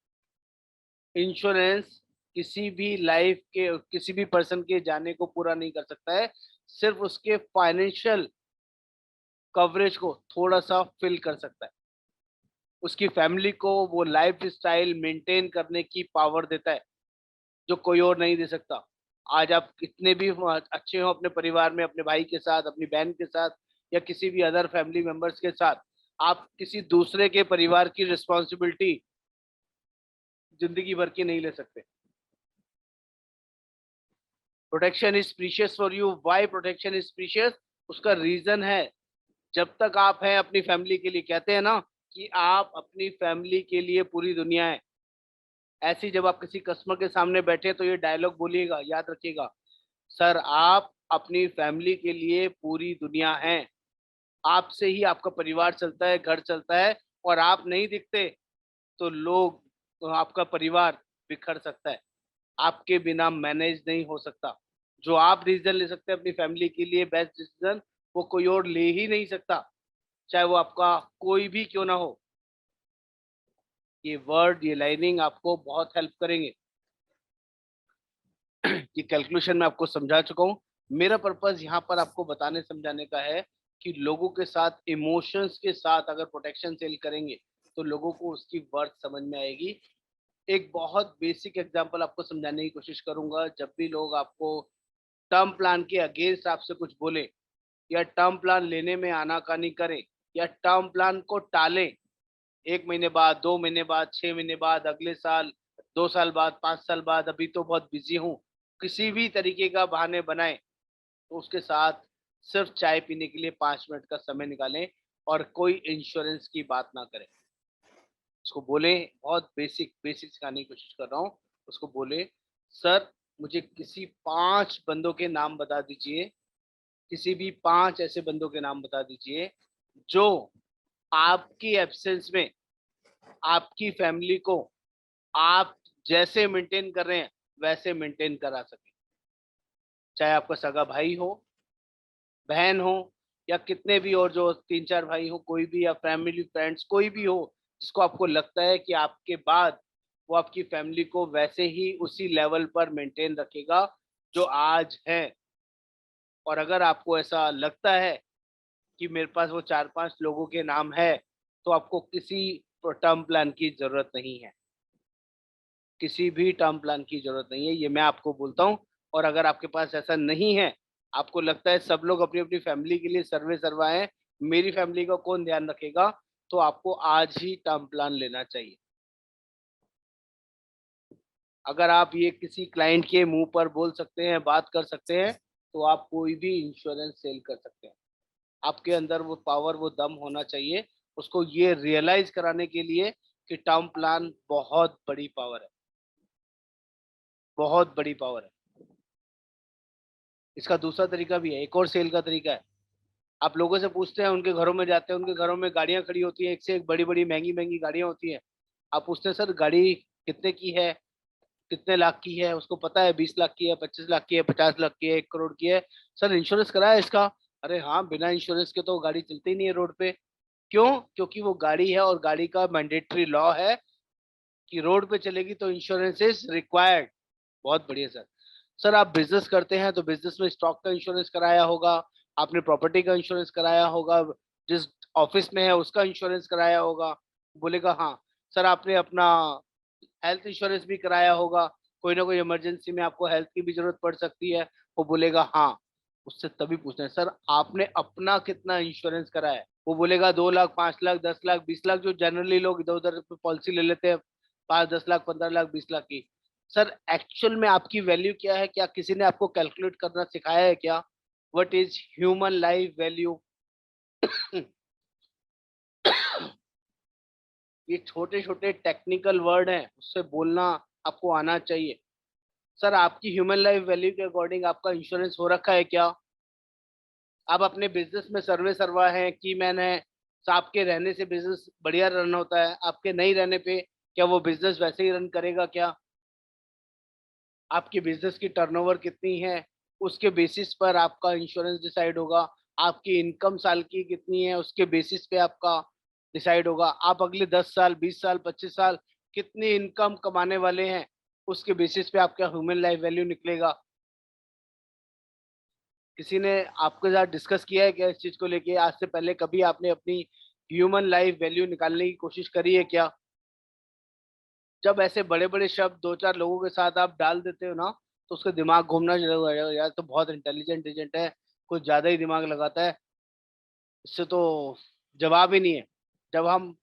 इंश्योरेंस किसी भी लाइफ के, किसी भी पर्सन के जाने को पूरा नहीं कर सकता है, सिर्फ उसके फाइनेंशियल कवरेज को थोड़ा सा फिल कर सकता है। उसकी फैमिली को वो लाइफ स्टाइल मेंटेन करने की पावर देता है, जो कोई और नहीं दे सकता। आज आप कितने भी अच्छे हो अपने परिवार में, अपने भाई के साथ, अपनी बहन के साथ, या किसी भी अदर फैमिली मेंबर्स के साथ, आप किसी दूसरे के परिवार की रिस्पॉन्सिबिलिटी जिंदगी भर की नहीं ले सकते। Protection is precious for you. Why protection is precious? उसका रीजन है, जब तक आप हैं अपनी फैमिली के लिए, कहते हैं ना कि आप अपनी फैमिली के लिए पूरी दुनिया है। ऐसे ही जब आप किसी कस्टमर के सामने बैठे तो ये डायलॉग बोलिएगा, याद रखिएगा, सर आप अपनी फैमिली के लिए पूरी दुनिया हैं। आपसे ही आपका परिवार चलता है, घर चलता है, और आप नहीं दिखते तो लोग, तो आपका परिवार बिखर सकता है। आपके बिना मैनेज नहीं हो सकता। जो आप डिसीजन ले सकते हैं अपनी फैमिली के लिए, बेस्ट डिसीजन, वो कोई और ले ही नहीं सकता, चाहे वो आपका कोई भी क्यों ना हो। ये वर्ड, ये लाइनिंग आपको बहुत हेल्प करेंगे। ये कैलकुलेशन मैं आपको समझा चुका हूँ। मेरा पर्पस यहाँ पर आपको बताने समझाने का है कि लोगों के साथ इमोशंस के साथ अगर प्रोटेक्शन सेल करेंगे, तो लोगों को उसकी वर्थ समझ में आएगी। एक बहुत बेसिक एग्जांपल आपको समझाने की कोशिश करूंगा। जब भी लोग आपको टर्म प्लान के अगेंस्ट आपसे कुछ बोले, या टर्म प्लान लेने में आनाकानी करें, या टर्म प्लान को टालें, 1 महीने बाद, 2 महीने बाद, 6 महीने बाद, अगले साल, 2 साल बाद, 5 साल बाद, अभी तो बहुत बिजी हूँ, किसी भी तरीके का बहाने बनाए, तो उसके साथ सिर्फ चाय पीने के लिए 5 मिनट का समय निकालें, और कोई इंश्योरेंस की बात ना करें। उसको बोले, बहुत बेसिक बेसिक सिखाने की कोशिश कर रहा हूँ। उसको बोले, सर मुझे किसी 5 बंदों के नाम बता दीजिए, किसी भी 5 ऐसे बंदों के नाम बता दीजिए जो आपकी एब्सेंस में आपकी फैमिली को आप जैसे मेंटेन कर रहे हैं वैसे मेंटेन करा सके। चाहे आपका सगा भाई हो, बहन हो, या कितने भी और जो 3-4 भाई हो, कोई भी, या फैमिली फ्रेंड्स कोई भी हो, जिसको आपको लगता है कि आपके बाद वो आपकी फैमिली को वैसे ही उसी लेवल पर मेंटेन रखेगा जो आज है। और अगर आपको ऐसा लगता है कि मेरे पास वो 4-5 लोगों के नाम है, तो आपको किसी टर्म प्लान की जरूरत नहीं है। किसी भी टर्म प्लान की जरूरत नहीं है, ये मैं आपको बोलता हूँ। और अगर आपके पास ऐसा नहीं है, आपको लगता है सब लोग अपनी अपनी फैमिली के लिए सर्वे सर्वा है, मेरी फैमिली का कौन ध्यान रखेगा, तो आपको आज ही टर्म प्लान लेना चाहिए। अगर आप ये किसी क्लाइंट के मुंह पर बोल सकते हैं, बात कर सकते हैं, तो आप कोई भी इंश्योरेंस सेल कर सकते हैं। आपके अंदर वो पावर, वो दम होना चाहिए, उसको ये रियलाइज कराने के लिए कि टर्म प्लान बहुत बड़ी पावर है, बहुत बड़ी पावर है। इसका दूसरा तरीका भी है, एक और सेल का तरीका है। आप लोगों से पूछते हैं, उनके घरों में जाते हैं, उनके घरों में गाड़ियां खड़ी होती हैं, एक से एक बड़ी बड़ी महंगी महंगी गाड़ियां होती हैं। आप पूछते हैं, सर गाड़ी कितने की है? कितने लाख की है, उसको पता है 20 लाख की है, 25 लाख की है, 50 लाख की है, 1 करोड़ की है। सर इंश्योरेंस कराया इसका? अरे हाँ, बिना इंश्योरेंस के तो गाड़ी चलती ही नहीं है रोड पे। क्यों? क्योंकि वो गाड़ी है और गाड़ी का मैंडेटरी लॉ है कि रोड पे चलेगी तो इंश्योरेंस इज रिक्वायर्ड। बहुत बढ़िया सर। सर आप बिजनेस करते हैं तो बिजनेस में स्टॉक का इंश्योरेंस कराया होगा, आपने प्रॉपर्टी का इंश्योरेंस कराया होगा, जिस ऑफिस में है उसका इंश्योरेंस कराया होगा। बोलेगा हाँ। सर आपने अपना हेल्थ इंश्योरेंस भी कराया होगा, कोई ना कोई इमरजेंसी में आपको हेल्थ की भी जरूरत पड़ सकती है। वो बोलेगा हाँ। उससे तभी पूछना है सर आपने अपना कितना इंश्योरेंस कराया है। वो बोलेगा 2 लाख, 5 लाख, 10 लाख, 20 लाख, जो जनरली लोग इधर उधर पॉलिसी ले लेते हैं, 5, 10 लाख, 15 लाख, 20 लाख की। सर एक्चुअल में आपकी वैल्यू क्या है? क्या किसी ने आपको कैलकुलेट करना सिखाया है क्या? What is human life value? ये छोटे छोटे टेक्निकल वर्ड हैं, उससे बोलना आपको आना चाहिए। सर आपकी ह्यूमन लाइफ वैल्यू के अकॉर्डिंग आपका इंश्योरेंस हो रखा है क्या? आप अपने बिजनेस में सर्वे सर्वा है, की मैन है, तो आपके रहने से बिजनेस बढ़िया रन होता है, आपके नहीं रहने पे क्या वो बिजनेस वैसे ही रन करेगा क्या? आपकी बिजनेस की टर्नओवर कितनी है, उसके बेसिस पर आपका इंश्योरेंस डिसाइड होगा। आपकी इनकम साल की कितनी है, उसके बेसिस पे आपका डिसाइड होगा। आप अगले 10 साल, 20 साल, 25 साल कितनी इनकम कमाने वाले हैं, उसके बेसिस पे आपका ह्यूमन लाइफ वैल्यू निकलेगा। किसी ने आपके साथ डिस्कस किया है क्या इस चीज को लेके? आज से पहले कभी आपने अपनी ह्यूमन लाइफ वैल्यू निकालने की कोशिश करी है क्या? जब ऐसे बड़े बड़े शब्द दो चार लोगों के साथ आप डाल देते हो ना, तो उसका दिमाग घूमना शुरू हो जाएगा, यार तो बहुत इंटेलिजेंट एजेंट है, कुछ ज्यादा ही दिमाग लगाता है, इससे तो जवाब ही नहीं है। जब हम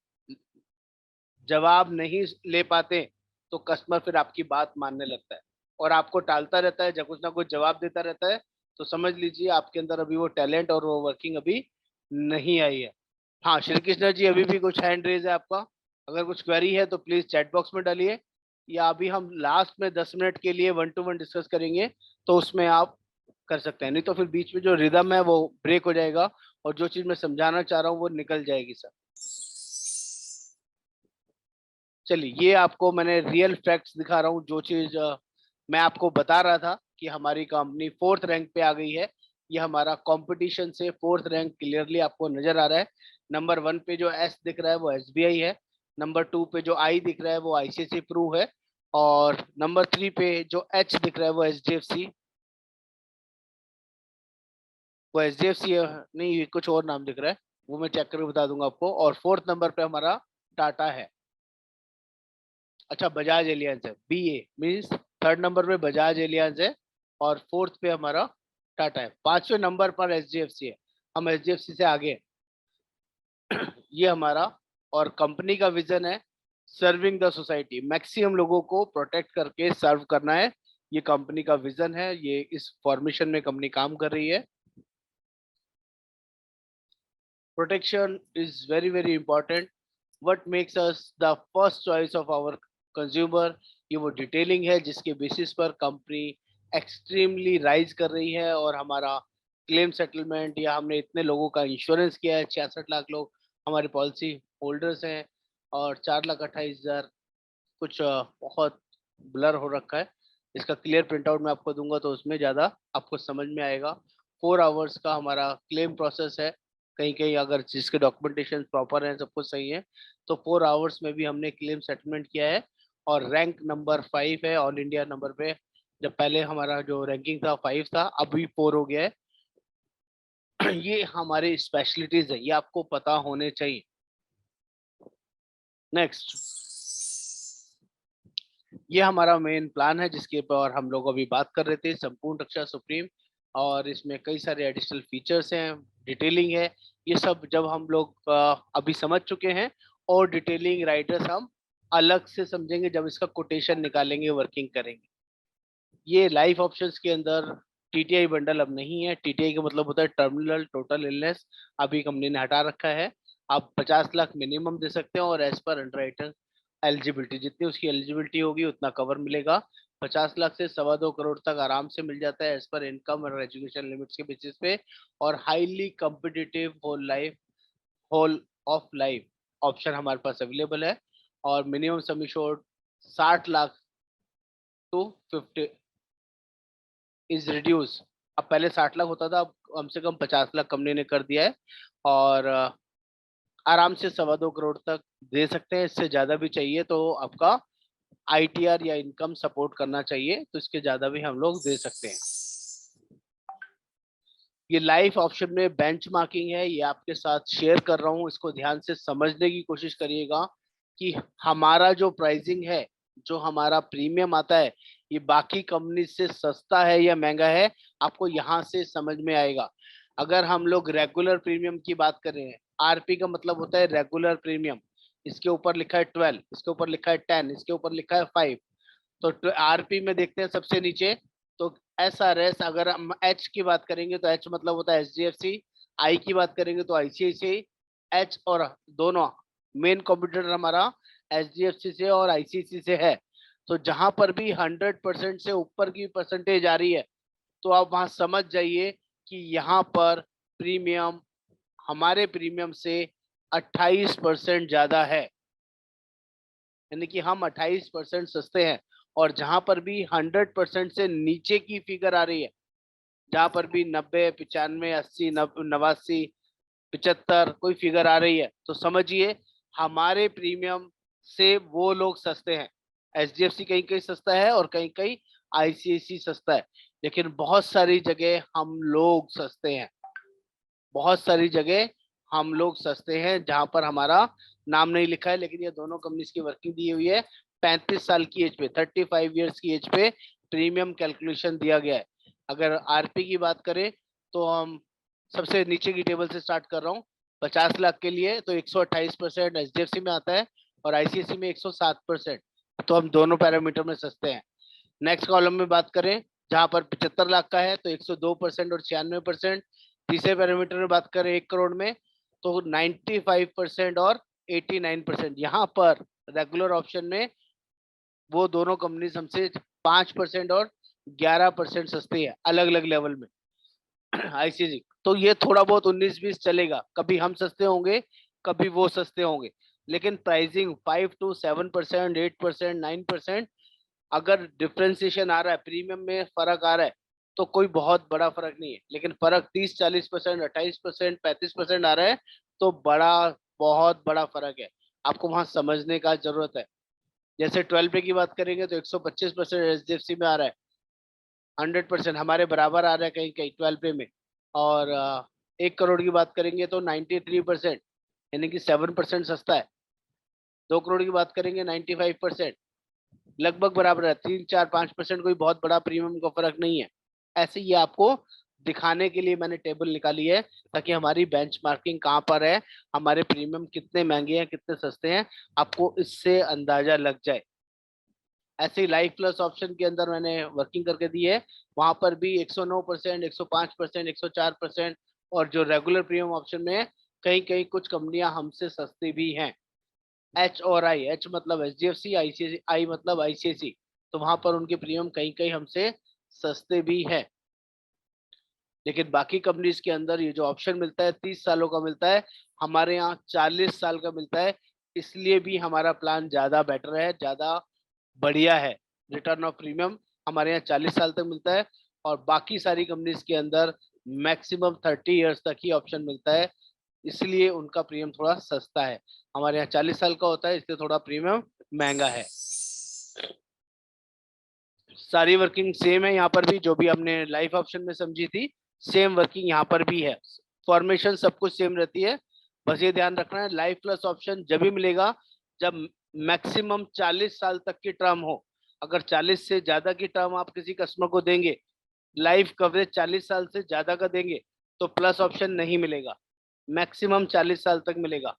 जवाब नहीं ले पाते तो कस्टमर फिर आपकी बात मानने लगता है और आपको टालता रहता है, जब कुछ ना कुछ जवाब देता रहता है। तो समझ लीजिए आपके अंदर अभी वो टैलेंट और वो वर्किंग अभी नहीं आई है। हाँ श्री कृष्ण जी, अभी भी कुछ हैंड रेज है आपका? अगर कुछ क्वेरी है तो प्लीज चैट बॉक्स में डालिए, या अभी हम लास्ट में 10 मिनट के लिए 1 to 1 डिस्कस करेंगे, तो उसमें आप कर सकते हैं, नहीं तो फिर बीच में जो रिदम है वो ब्रेक हो जाएगा और जो चीज मैं समझाना चाह रहा हूँ वो निकल जाएगी सर। चलिए, ये आपको मैंने रियल फैक्ट्स दिखा रहा हूँ, जो चीज मैं आपको बता रहा था कि हमारी कंपनी 4th रैंक पे आ गई है। ये हमारा कंपटीशन से 4th रैंक क्लियरली आपको नजर आ रहा है। नंबर 1 पे जो एस दिख रहा है वो एसबीआई है। नंबर 2 पे जो आई दिख रहा है वो आईसीआईसी प्रू है। और नंबर 3 पे जो एच दिख रहा है वो एचडीएफसी, वो एचडीएफसी है। नहीं, ये कुछ और नाम दिख रहा है, वो मैं चेक करके बता दूंगा आपको। और 4th नंबर पे हमारा टाटा है। अच्छा, बजाज एलियांज है, बीए मीन्स 3rd नंबर पे बजाज एलियांज है और 4th पे हमारा टाटा है। 5वें नंबर पर एचडीएफसी है, हम एचडीएफसी से आगे हैं। ये हमारा और कंपनी का विजन है, सर्विंग द सोसाइटी, मैक्सिमम लोगों को प्रोटेक्ट करके सर्व करना है। ये कंपनी का विजन है, ये इस फॉर्मेशन में कंपनी काम कर रही है। Protection is very very important. What makes us the first choice of our consumer, ये वो डिटेलिंग है जिसके बेसिस पर कंपनी एक्सट्रीमली राइज कर रही है। और हमारा क्लेम सेटलमेंट, या हमने इतने लोगों का इंश्योरेंस किया है, 66 लाख लोग हमारे पॉलिसी होल्डर्स हैं, और 4,28,000 कुछ बहुत ब्लर हो रखा है। इसका क्लियर प्रिंट आउट मैं आपको दूंगा तो उसमें ज़्यादा आपको समझ में आएगा। 4 आवर्स का हमारा क्लेम प्रोसेस है। कहीं कहीं अगर जिसके डॉक्यूमेंटेशन प्रॉपर है, सब कुछ सही है, तो 4 आवर्स में भी हमने क्लेम सेटलमेंट किया है। और रैंक नंबर 5 है ऑल इंडिया नंबर पे। जब पहले हमारा जो रैंकिंग था 5 था, अभी 4 हो गया है। ये हमारी स्पेशलिटीज है, ये आपको पता होने चाहिए। नेक्स्ट, ये हमारा मेन प्लान है जिसके ऊपर हम लोग अभी बात कर रहे थे, संपूर्ण रक्षा सुप्रीम। और इसमें कई सारे एडिशनल फीचर्स हैं, डिटेलिंग है। ये सब जब हम लोग अभी समझ चुके हैं, और डिटेलिंग राइटर्स हम अलग से समझेंगे जब इसका कोटेशन निकालेंगे, वर्किंग करेंगे। ये लाइफ ऑप्शंस के अंदर टीटीआई बंडल अब नहीं है। टीटीआई का मतलब होता है टर्मिनल टोटल इलनेस, अभी कंपनी ने हटा रखा है। आप 50 लाख मिनिमम दे सकते हो, और एज पर अंडरराइटर एलिजिबिलिटी, जितनी उसकी एलिजिबिलिटी होगी उतना कवर मिलेगा। 50 लाख से 2.25 करोड़ तक आराम से मिल जाता है एज पर इनकम और एजुकेशन लिमिट्स के बेसिस पे। और highly competitive whole of life option हमारे पास अवेलेबल है। और minimum sum insured 60 lakh to 50 is reduce. अब पहले 60 लाख होता था, अब कम से कम 50 लाख कंपनी ने कर दिया है, और आराम से 2.25 करोड़ तक दे सकते हैं। इससे ज्यादा भी चाहिए तो आपका आईटीआर या इनकम सपोर्ट करना चाहिए, तो इसके ज्यादा भी हम लोग दे सकते हैं। ये लाइफ ऑप्शन में बेंचमार्किंग है, ये आपके साथ शेयर कर रहा हूँ, इसको ध्यान से समझने की कोशिश करिएगा कि हमारा जो प्राइसिंग है, जो हमारा प्रीमियम आता है, ये बाकी कंपनी से सस्ता है या महंगा है, आपको यहाँ से समझ में आएगा। अगर हम लोग रेगुलर प्रीमियम की बात कर रहे हैं, आरपी का मतलब होता है रेगुलर प्रीमियम, इसके ऊपर लिखा है 12, इसके ऊपर लिखा है 10, इसके ऊपर लिखा है 5। तो आरपी में देखते हैं सबसे नीचे, तो एसआरएस। अगर हम एच की बात करेंगे तो एच मतलब होता है एचडीएफसी, आई की बात करेंगे तो आईसीआईसीआई। एच और दोनों मेन कॉम्पिटिटर हमारा एचडीएफसी से और आईसीआईसीआई से है। तो जहां पर भी 100% से ऊपर की परसेंटेज आ रही है, तो आप वहां समझ जाइए कि यहाँ पर प्रीमियम हमारे प्रीमियम से 28% ज्यादा है, यानी कि हम 28% सस्ते हैं। और जहां पर भी 100% से नीचे की फिगर आ रही है, जहां पर भी 90, 95, 80, 89, 75 कोई फिगर आ रही है, तो समझिए हमारे प्रीमियम से वो लोग सस्ते हैं। एचडीएफसी कहीं कहीं सस्ता है और कहीं कहीं आईसीआईसी सस्ता है, लेकिन बहुत सारी जगह हम लोग सस्ते हैं। बहुत सारी जगह हम लोग सस्ते हैं जहां पर हमारा नाम नहीं लिखा है, लेकिन ये दोनों कंपनीज की वर्किंग दी हुई है। 35 साल की एज पे, 35 ईयर्स की एज पे प्रीमियम कैलकुलेशन दिया गया है। अगर आरपी की बात करें तो हम सबसे नीचे की टेबल से स्टार्ट कर रहा हूँ। 50 लाख के लिए तो 128% एचडीएफसी में आता है और आईसीआईसी में 107%। तो हम दोनों पैरामीटर में सस्ते हैं। नेक्स्ट कॉलम में बात करें, जहां पर 75 लाख का है तो 102% और 96%। तीसरे पैरामीटर में बात करें 1 करोड़ में, तो 95% और 89%। यहाँ पर रेगुलर ऑप्शन में वो दोनों कंपनीज हमसे 5% और 11% सस्ती है, अलग अलग लेवल में। आईसीसी तो ये थोड़ा बहुत 19-20 चलेगा, कभी हम सस्ते होंगे, कभी वो सस्ते होंगे, लेकिन प्राइसिंग 5 to 7%, 8%, 9%, अगर डिफ्रेंसिएशन आ रहा है, प्रीमियम में फर्क आ रहा है, तो कोई बहुत बड़ा फर्क नहीं है। लेकिन फर्क 30-40%, 28%, 35% आ रहा है, तो बड़ा, बहुत बड़ा फर्क है। आपको वहां समझने का जरूरत है। जैसे 12 पे की बात करेंगे तो 125% एचडीएफसी में आ रहा है, 100% हमारे बराबर आ रहा है कहीं कहीं 12 पे में। और 1 करोड़ की बात करेंगे तो 93%, यानी कि 7% सस्ता है। 2 करोड़ की बात करेंगे 95%, लगभग बराबर है। 3, 4, 5% कोई बहुत बड़ा प्रीमियम का फर्क नहीं है। ऐसे ही आपको दिखाने के लिए मैंने टेबल निकाली है, ताकि हमारी बेंचमार्किंग कहाँ पर है, हमारे प्रीमियम कितने महंगे हैं, कितने सस्ते हैं, आपको इससे अंदाजा लग जाए। ऐसे ही लाइफ प्लस ऑप्शन के अंदर मैंने वर्किंग करके दी है, वहां पर भी 109%, 105%, 104%। और जो रेगुलर प्रीमियम ऑप्शन में है, कहीं कहीं कुछ कंपनियां हमसे सस्ती भी हैं। एच और आई, एच मतलब H D F C, ICICI, I मतलब आईसीआईसी, तो वहां पर उनके प्रीमियम कहीं कहीं हमसे सस्ते भी है। लेकिन बाकी कंपनीज के अंदर ये जो ऑप्शन मिलता है 30 सालों का मिलता है, हमारे यहाँ 40 साल का मिलता है। इसलिए भी हमारा प्लान ज्यादा बेटर है, ज्यादा बढ़िया है। रिटर्न ऑफ प्रीमियम हमारे यहाँ 40 साल तक मिलता है, और बाकी सारी कंपनीज के अंदर मैक्सिमम 30 ईयर्स तक ही ऑप्शन मिलता है। इसलिए उनका प्रीमियम थोड़ा सस्ता है। हमारे यहाँ 40 साल का होता है, इसलिए थोड़ा प्रीमियम महंगा है। सारी वर्किंग सेम है यहाँ पर भी, जो भी हमने लाइफ ऑप्शन में समझी थी, सेम वर्किंग यहाँ पर भी है। फॉर्मेशन सब कुछ सेम रहती है। बस ये ध्यान रखना है, लाइफ प्लस ऑप्शन जब भी मिलेगा जब मैक्सिमम 40 साल तक की टर्म हो। अगर 40 से ज्यादा की टर्म आप किसी कस्टमर को देंगे, लाइफ कवरेज 40 साल से ज्यादा का देंगे, तो प्लस ऑप्शन नहीं मिलेगा। मैक्सिमम 40 साल तक मिलेगा।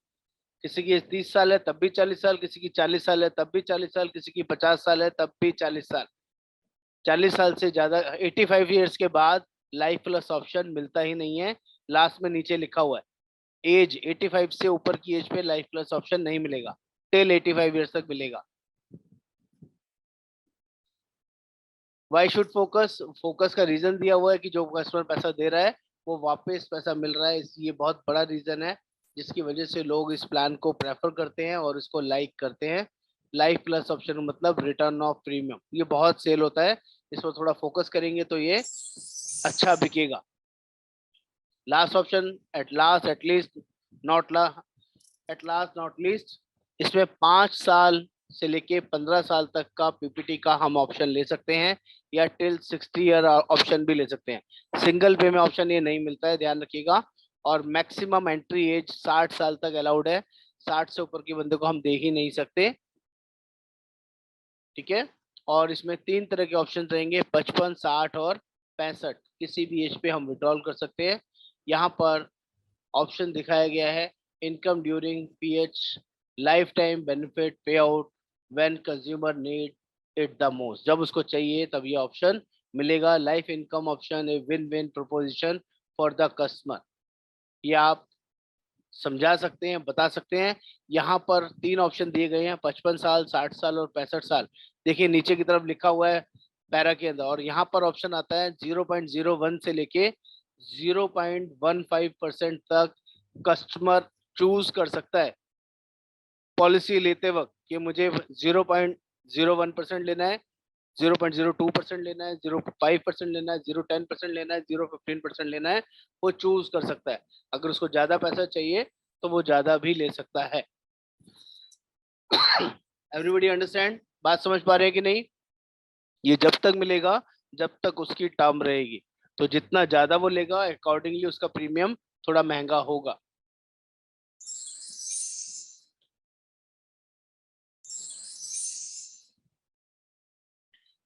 किसी की 30 साल है तब भी 40 साल, किसी की 40 साल है तब भी 40 साल, किसी की 50 साल है तब भी 40 साल। 40 साल से ज्यादा, 85 ईयर्स के बाद लाइफ प्लस ऑप्शन मिलता ही नहीं है। लास्ट में नीचे लिखा हुआ है, एज 85 से ऊपर की एज पे लाइफ प्लस ऑप्शन नहीं मिलेगा, टिल 85 ईयर्स तक मिलेगा। वाई शुड फोकस, फोकस का रीजन दिया हुआ है कि जो कस्टमर पैसा दे रहा है वो वापस पैसा मिल रहा है, ये बहुत बड़ा रीजन है जिसकी वजह से लोग इस प्लान को प्रेफर करते हैं और इसको लाइक करते हैं। लाइफ प्लस ऑप्शन मतलब रिटर्न ऑफ प्रीमियम, ये बहुत सेल होता है, इस पर थोड़ा फोकस करेंगे तो ये अच्छा बिकेगा। Last option at last at least not ला एट लास्ट नॉट लीस्ट, इसमें 5 साल से लेके 15 साल तक का पीपीटी का हम ऑप्शन ले सकते हैं, या टिल 60 ईयर ऑप्शन भी ले सकते हैं। सिंगल पे में ऑप्शन ये नहीं मिलता है, ध्यान रखिएगा। और मैक्सिमम एंट्री एज 60 साल तक अलाउड है, 60 से ऊपर के बंदे को हम दे ही नहीं सकते, ठीक है। और इसमें 3 तरह के ऑप्शन रहेंगे, 55, 60 और 65। किसी भी एज पे हम विड्रॉल कर सकते हैं। यहाँ पर ऑप्शन दिखाया गया है, income during PH, life time benefit pay out, when consumer need it the most, जब उसको चाहिए तब ये ऑप्शन मिलेगा। Life income option a win win proposition for the customer, ये आप समझा सकते हैं, बता सकते हैं। यहाँ पर 3 ऑप्शन दिए गए हैं, 55 साल, 60 साल और 65 साल। देखिए नीचे की तरफ लिखा हुआ है पैरा के अंदर, और यहाँ पर ऑप्शन आता है 0.01 से लेके 0.15% तक कस्टमर चूज कर सकता है पॉलिसी लेते वक्त कि मुझे 0.01% लेना है, 0.02% लेना है, 0.5% लेना है, 0.10% लेना है, 0.15% लेना है, वो चूज कर सकता है। अगर उसको ज्यादा पैसा चाहिए तो वो ज्यादा भी ले सकता है। Everybody understand? बात समझ पा रहे हैं कि नहीं? ये जब तक मिलेगा जब तक उसकी टर्म रहेगी, तो जितना ज्यादा वो लेगा अकॉर्डिंगली उसका प्रीमियम थोड़ा महंगा होगा।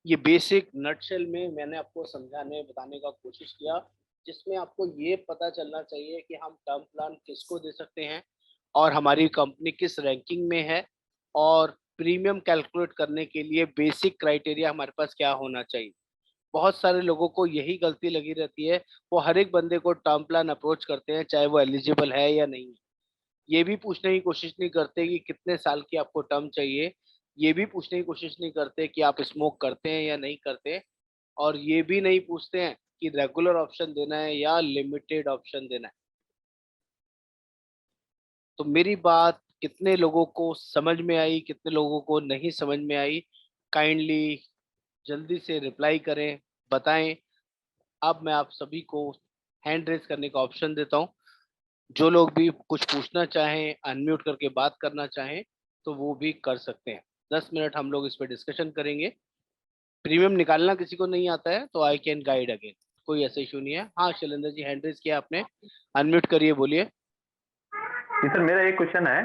ये बेसिक नटशेल में मैंने आपको समझाने बताने का कोशिश किया, जिसमें आपको ये पता चलना चाहिए कि हम टर्म प्लान किसको दे सकते हैं और हमारी कंपनी किस रैंकिंग में है, और प्रीमियम कैलकुलेट करने के लिए बेसिक क्राइटेरिया हमारे पास क्या होना चाहिए। बहुत सारे लोगों को यही गलती लगी रहती है, वो हर एक बंदे को टर्म प्लान अप्रोच करते हैं चाहे वो एलिजिबल है या नहीं। ये भी पूछने की कोशिश नहीं करते कि कितने साल की आपको टर्म चाहिए, ये भी पूछने की कोशिश नहीं करते कि आप स्मोक करते हैं या नहीं करते, और ये भी नहीं पूछते हैं कि रेगुलर ऑप्शन देना है या लिमिटेड ऑप्शन देना है। तो मेरी बात कितने लोगों को समझ में आई, कितने लोगों को नहीं समझ में आई, काइंडली जल्दी से रिप्लाई करें, बताएं। अब मैं आप सभी को हैंड रेज करने का ऑप्शन देता हूं, जो लोग भी कुछ पूछना चाहें, अनम्यूट करके बात करना चाहें तो वो भी कर सकते हैं। 10 मिनट हम लोग इस पर डिस्कशन करेंगे। प्रीमियम निकालना किसी को नहीं आता है तो आई कैन गाइड अगेन, कोई ऐसा इशू नहीं है। हाँ शैलेंद्र जी, हैंड रेज किया आपने, अनम्यूट करिए, बोलिए। जी सर, मेरा एक क्वेश्चन है।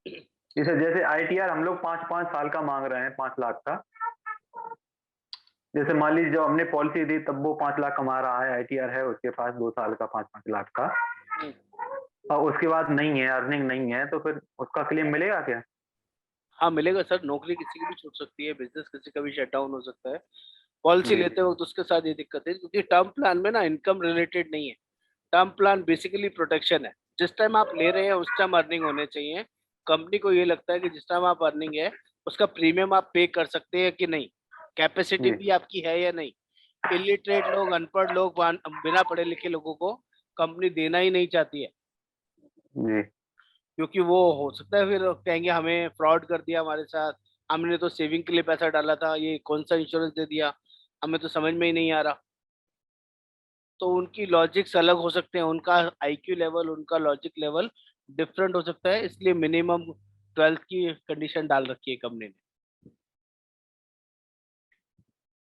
जी सर, जैसे आईटीआर हम लोग 5-5 साल का मांग रहे हैं, 5 लाख का। जैसे मान लीजिए जो हमने पॉलिसी दी तब वो 5 लाख कमा रहा है, आईटीआर है उसके पास 2 साल का 5-5 लाख का, और उसके बाद नहीं है, अर्निंग नहीं है, तो फिर उसका क्लेम मिलेगा क्या? हाँ मिलेगा सर, नौकरी किसी की भी छूट सकती है, बिजनेस किसी का भी शट डाउन हो सकता है। पॉलिसी जी लेते वक्त उसके साथ ये दिक्कत है क्योंकि टर्म प्लान में ना इनकम रिलेटेड नहीं है। टर्म प्लान बेसिकली प्रोटेक्शन है, जिस टाइम आप ले रहे हैं उस टाइम अर्निंग होने चाहिए। कंपनी को ये लगता है कि जिस टाइम आप अर्निंग है उसका प्रीमियम आप पे कर सकते हैं कि नहीं, कैपेसिटी जी भी आपकी है या नहीं। इलिटरेट लोग, अनपढ़ लोग, बिना पढ़े लिखे लोगों को कंपनी देना ही नहीं चाहती है, जी क्योंकि वो हो सकता है फिर कहेंगे हमें फ्रॉड कर दिया हमारे साथ, हमने तो सेविंग के लिए पैसा डाला था, ये कौन सा इंश्योरेंस दे दिया, हमें तो समझ में ही नहीं आ रहा। तो उनकी लॉजिक्स अलग हो सकते हैं, उनका आईक्यू लेवल, उनका लॉजिक लेवल डिफरेंट हो सकता है, इसलिए मिनिमम 12th की कंडीशन डाल रखी है कंपनी ने।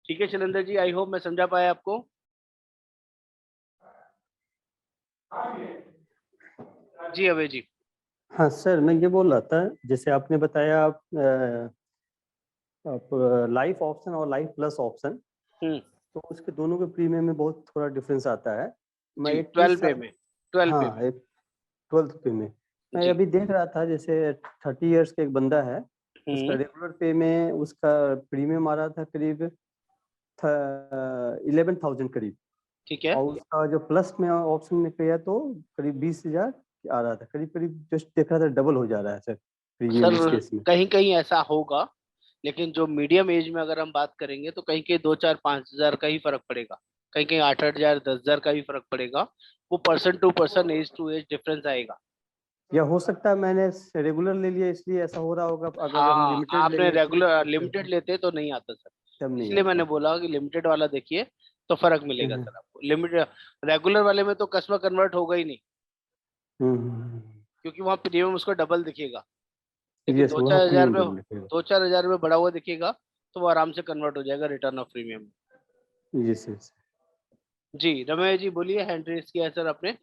ठीक है शैलेंद्र जी, आई होप मैं समझा पाया आपको। जी अभय जी। हाँ सर, मैं ये बोल रहा था, जैसे आपने बताया आप लाइफ ऑप्शन और लाइफ प्लस ऑप्शन, तो उसके दोनों के प्रीमियम में बहुत थोड़ा डिफरेंस आता है। मैं जी 21 12 पे में, 12 पे हाँ में 12th पे में मैं जी। अभी देख रहा था, जैसे 30 इयर्स का एक बंदा है, उसका रेगुलर पे में उसका प्रीमियम आ रहा था करीब 11,000 करीब, ठीक है। और उसका जो प्लस में ऑप्शन में किया तो करीब 20,000 आ रहा था, करीब करीब जस्ट देख रहा था डबल हो जा रहा है सर प्रीमियम इस सर केस में। कहीं कहीं ऐसा होगा, लेकिन जो मीडियम एज में अगर हम बात करेंगे तो कहीं कहीं 2, 4, 5 हजार का ही फर्क पड़ेगा, कहीं कहीं 8, 8 हजार, 10 हजार का ही फर्क पड़ेगा। वो person to person, age to age difference आएगा। या हो सकता है मैंने रेगुलर ले लिया इसलिए ऐसा हो रहा होगा, अगर हम हाँ, लिमिटेड आपने लेंगे रेगुलर लिमिटेड लेते तो नहीं आता सर, तब नहीं इसलिए मैंने आता। बोला कि लिमिटेड वाला देखिए तो फर्क मिलेगा हम्म, सर आपको। लिमिटेड रेगुलर वाले में तो कस्टमर कन्वर्ट होगा ही नहीं, हम्म, क्योंकि वहाँ प्रीमियम उसका डबल दिखेगा। लेकिन यस, वहाँ प्रीमियम डबल लिखेगा। 2-4 हजार में बढ़ा हुआ दिखेगा तो वो आराम से कन्वर्ट हो जाएगा return of premium. Yes yes. जी रमेश जी बोलिए, हैंड रेस किया है सर आपने, गुड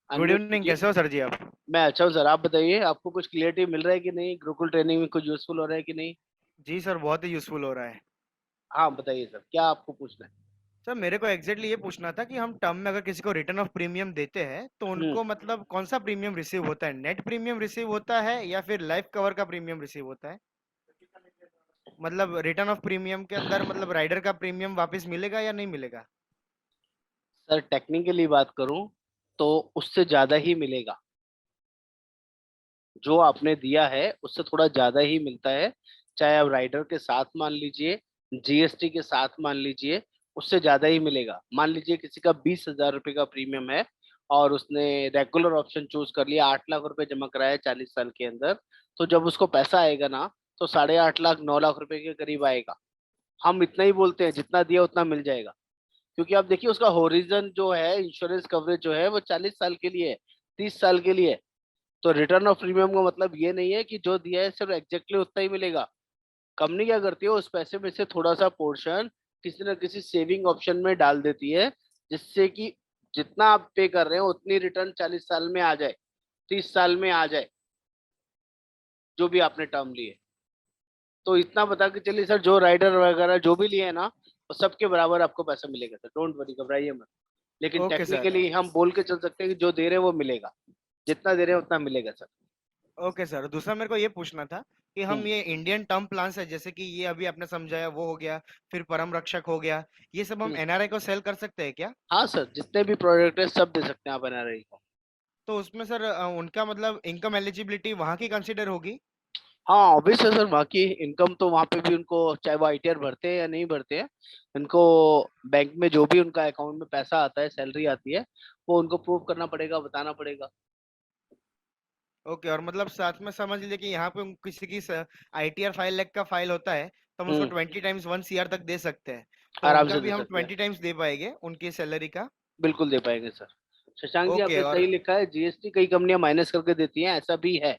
अनम्यूट इवनिंग, कीजिए। कैसे हो सर जी आप? मैं अच्छा हूँ सर, आप बताइए आपको कुछ क्लियरिटी मिल रहा है कि नहीं, गुरुकुल ट्रेनिंग में कुछ यूजफुल हो रहा है कि नहीं? जी सर, बहुत ही यूजफुल हो रहा है। हाँ बताइए सर, क्या आपको पूछना है? सर मेरे को एग्जैक्टली ये पूछना था कि हम टर्म में अगर किसी को रिटर्न ऑफ प्रीमियम देते हैं तो हम्म उनको मतलब कौन सा प्रीमियम रिसीव होता है? नेट प्रीमियम रिसीव होता है या फिर लाइफ कवर का प्रीमियम रिसीव होता है? मतलब रिटर्न ऑफ प्रीमियम के अंदर मतलब राइडर का प्रीमियम वापस मिलेगा या नहीं मिलेगा? सर टेक्निकली बात करूं तो उससे ज्यादा ही मिलेगा, जो आपने दिया है उससे थोड़ा ज्यादा ही मिलता है। चाहे आप राइडर के साथ मान लीजिए, जीएसटी के साथ मान लीजिए, उससे ज्यादा ही मिलेगा। मान लीजिए किसी का 20,000 रुपये का प्रीमियम है और उसने रेगुलर ऑप्शन चूज कर लिया, 8 लाख रुपए जमा कराया 40 साल के अंदर, तो जब उसको पैसा आएगा ना तो 8.5 लाख 9 लाख रुपए के करीब आएगा। हम इतना ही बोलते हैं, जितना दिया उतना मिल जाएगा। क्योंकि आप देखिए उसका होरिजन जो है, इंश्योरेंस कवरेज जो है वो 40 साल के लिए है, 30 साल के लिए है। तो रिटर्न ऑफ प्रीमियम का मतलब ये नहीं है कि जो दिया है सिर्फ एग्जैक्टली उतना ही मिलेगा। कंपनी क्या करती है, उस पैसे में से थोड़ा सा पोर्शन किसी न किसी सेविंग ऑप्शन में डाल देती है, जिससे कि जितना आप पे कर रहे हो उतनी रिटर्न 40 साल में आ जाए, 30 साल में आ जाए, जो भी आपने टर्म लिए। तो इतना बता के चलिए सर, जो राइडर वगैरह जो भी लिए है ना, वो सबके बराबर आपको पैसा मिलेगा सर, डोंट वरी, घबराइए मत। लेकिन ओके सर। टेक्निकली हम बोल के चल सकते हैं कि जो दे रहे हैं वो मिलेगा, जितना दे रहे हैं उतना मिलेगा सर। ओके सर, दूसरा मेरे को ये पूछना था कि हम हम्म ये इंडियन टर्म प्लान है, जैसे कि ये अभी आपने समझाया वो हो गया, फिर परम रक्षक हो गया, ये सब हम हम्म। एनआरआई को सेल कर सकते हैं क्या? हाँ सर, जितने भी प्रोडक्ट है सब दे सकते हैं आप एनआरआई को। तो उसमें सर उनका मतलब इनकम एलिजिबिलिटी वहाँ की कंसिडर होगी? हाँ ऑब्वियस है सर, बाकी इनकम तो वहाँ पे भी उनको, चाहे वो आईटीआर भरते हैं या नहीं भरते हैं, उनको बैंक में जो भी उनका अकाउंट में पैसा आता है, सैलरी आती है, वो उनको प्रूव करना पड़ेगा, बताना पड़ेगा। ओके, और मतलब साथ में समझ लीजिए कि यहाँ पे किसी की आईटीआर 5 लाख का फाइल होता है तो हम उसको हम्म 20 टाइम्स 1 CR तक दे सकते हैं, तो आराम उनका से भी दे हम सकते हैं, 20 टाइम्स दे पाएंगे उनकी सैलरी का? बिल्कुल दे पाएंगे सर। शशांक जी ओके। आपने और सही लिखा है, जीएसटी कई कंपनियां माइनस करके देती हैं, ऐसा भी है।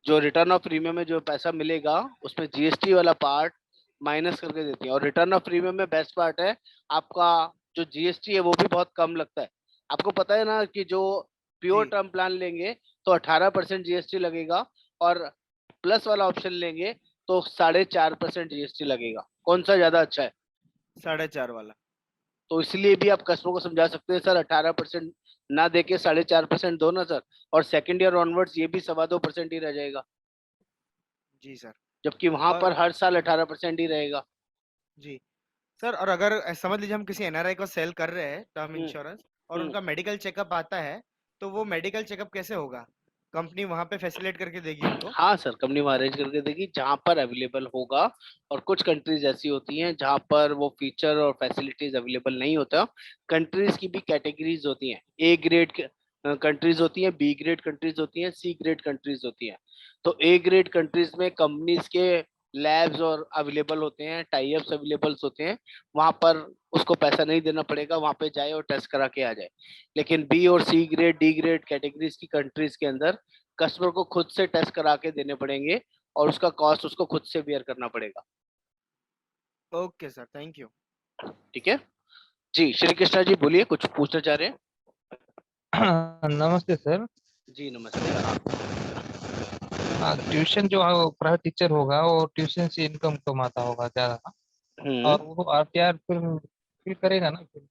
जो रिटर्न ऑफ प्रीमियम में जो पैसा मिलेगा उसमें जीएसटी वाला पार्ट माइनस करके देती है। और रिटर्न ऑफ प्रीमियम में बेस्ट पार्ट है आपका, जो जीएसटी है वो भी बहुत कम लगता है। आपको पता है ना कि जो प्योर जी टर्म प्लान लेंगे तो 18% जीएसटी लगेगा, और प्लस वाला ऑप्शन लेंगे तो 4.5% जीएसटी लगेगा। कौन सा ज्यादा अच्छा है? 4.5 वाला। तो इसलिए भी आप कस्टमर को समझा सकते हैं सर, 18% ना देके 4.5% दो ना सर, और सेकेंड ईयर ऑनवर्ड्स ये भी 2.25% ही रह जाएगा, जी सर। जबकि वहां और पर हर साल 18% ही रहेगा। जी सर, और अगर समझ लीजिए हम किसी एनआरआई को सेल कर रहे हैं टर्म हम्म इंश्योरेंस और हम्म। उनका मेडिकल चेकअप आता है, तो वो मेडिकल चेकअप कैसे होगा? कंपनी वहां पे फैसिलिटेट करके देगी उनको? हाँ सर, कंपनी वहाँ अरेंज करके देगी जहाँ पर अवेलेबल होगा। और कुछ कंट्रीज ऐसी होती हैं जहाँ पर वो फीचर और फैसिलिटीज अवेलेबल नहीं होता। कंट्रीज की भी कैटेगरीज होती हैं, ए ग्रेड कंट्रीज होती हैं, बी ग्रेड कंट्रीज होती हैं, सी ग्रेड कंट्रीज होती हैं। तो ए ग्रेड कंट्रीज में कंपनीज के लैब्स और अवेलेबल होते हैं, टाई अप्स अवेलेबल होते हैं, वहां पर उसको पैसा नहीं देना पड़ेगा, वहां पे जाए और टेस्ट करा के आ जाए। लेकिन बी और C grade D grade categories की कंट्रीज के अंदर कस्टमर को खुद से टेस्ट करा के देने पड़ेंगे, और उसका कॉस्ट उसको खुद से बियर करना पड़ेगा। Okay sir, thank you. ठीक है जी। श्री कृष्णा जी बोलिए, कुछ पूछना चाह रहे हैं? नमस्ते सर। जी नमस्ते। हाँ ट्यूशन जो प्राइवेट टीचर होगा वो ट्यूशन से इनकम कमाता होगा ज्यादा ना? हम्म। और वो आरटीआर फिर करेगा ना, फिर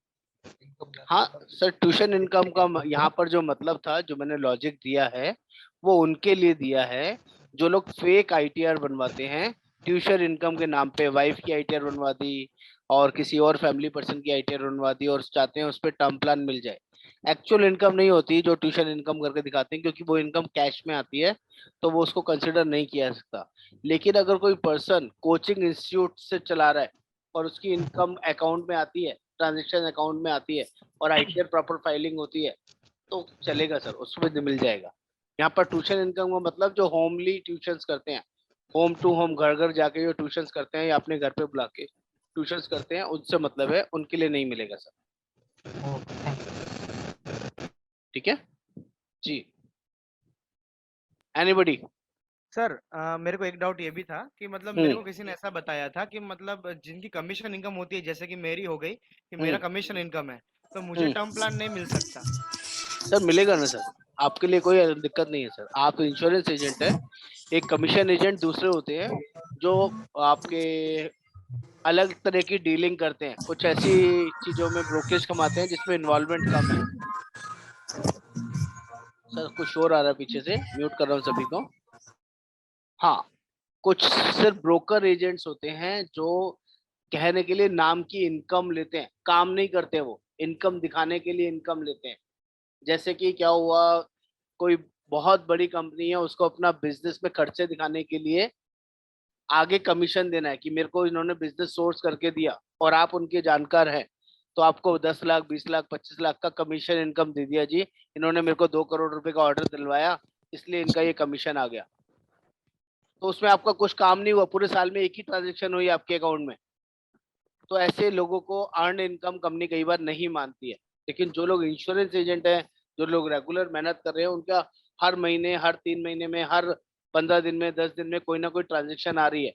इनकम ज्यादा हाँ होगा सर, ट्यूशन इनकम का तो। यहाँ पर जो मतलब था, जो मैंने लॉजिक दिया है वो उनके लिए दिया है जो लोग फेक आईटीआर बनवाते हैं ट्यूशन इनकम के नाम पे। वाइफ की आईटीआर बनवा दी और किसी और फैमिली पर्सन की आईटीआर बनवा दी, और चाहते हैं उस पर टर्म प्लान मिल जाए। एक्चुअल इनकम नहीं होती जो ट्यूशन इनकम करके दिखाते हैं, क्योंकि वो इनकम कैश में आती है, तो वो उसको कंसिडर नहीं किया जा सकता। लेकिन अगर कोई पर्सन कोचिंग इंस्टीट्यूट से चला रहा है और उसकी इनकम अकाउंट में आती है, ट्रांजेक्शन अकाउंट में आती है, और आईटीआर प्रॉपर फाइलिंग होती है, तो चलेगा सर, उसमें मिल जाएगा। यहाँ पर ट्यूशन इनकम का मतलब जो होमली ट्यूशंस करते हैं, होम टू होम, घर घर जाके जो ट्यूशंस करते हैं या अपने घर पे बुला के ट्यूशंस करते हैं, उनसे मतलब है, उनके लिए नहीं मिलेगा सर। Okay, thank you. ठीक है जी। एनीबडी? सर मेरे को एक डाउट ये भी था कि मतलब मेरे को किसी ने ऐसा बताया था कि मतलब जिनकी कमीशन इनकम होती है, जैसे कि मेरी हो गई कि मेरा कमीशन इनकम है, तो मुझे टर्म प्लान नहीं मिल सकता। सर मिलेगा ना सर, आपके लिए कोई दिक्कत नहीं है सर। आप इंश्योरेंस एजेंट है, एक कमीशन एजेंट दूसरे होते हैं जो आपके अलग तरह की डीलिंग करते हैं, कुछ ऐसी चीजों में ब्रोकरेज कमाते हैं जिसमें इन्वॉल्वमेंट कम है। सर कुछ शोर आ रहा है पीछे से, म्यूट कर रहा हूँ सभी को। हाँ, कुछ सिर्फ ब्रोकर एजेंट्स होते हैं जो कहने के लिए नाम की इनकम लेते हैं, काम नहीं करते, वो इनकम दिखाने के लिए इनकम लेते हैं। जैसे कि क्या हुआ, कोई बहुत बड़ी कंपनी है, उसको अपना बिजनेस में खर्चे दिखाने के लिए आगे कमीशन देना है कि मेरे को इन्होंने बिजनेस सोर्स करके दिया और आप उनके जानकार हैं, तो आपको 10 लाख 20 लाख 25 लाख का कमीशन इनकम दे दिया जी, इन्होंने मेरे को 2 करोड़ रुपए का ऑर्डर दिलवाया, इसलिए इनका ये कमीशन आ गया। तो उसमें आपका कुछ काम नहीं हुआ, पूरे साल में एक ही ट्रांजेक्शन हुई आपके अकाउंट में। तो ऐसे लोगों को अर्न इनकम कंपनी कई बार नहीं मानती है। लेकिन जो लोग इंश्योरेंस एजेंट हैं, जो लोग रेगुलर मेहनत कर रहे हैं, उनका हर महीने, हर 3 महीने में, हर 15 दिन में, 10 दिन में कोई ना कोई ट्रांजेक्शन आ रही है,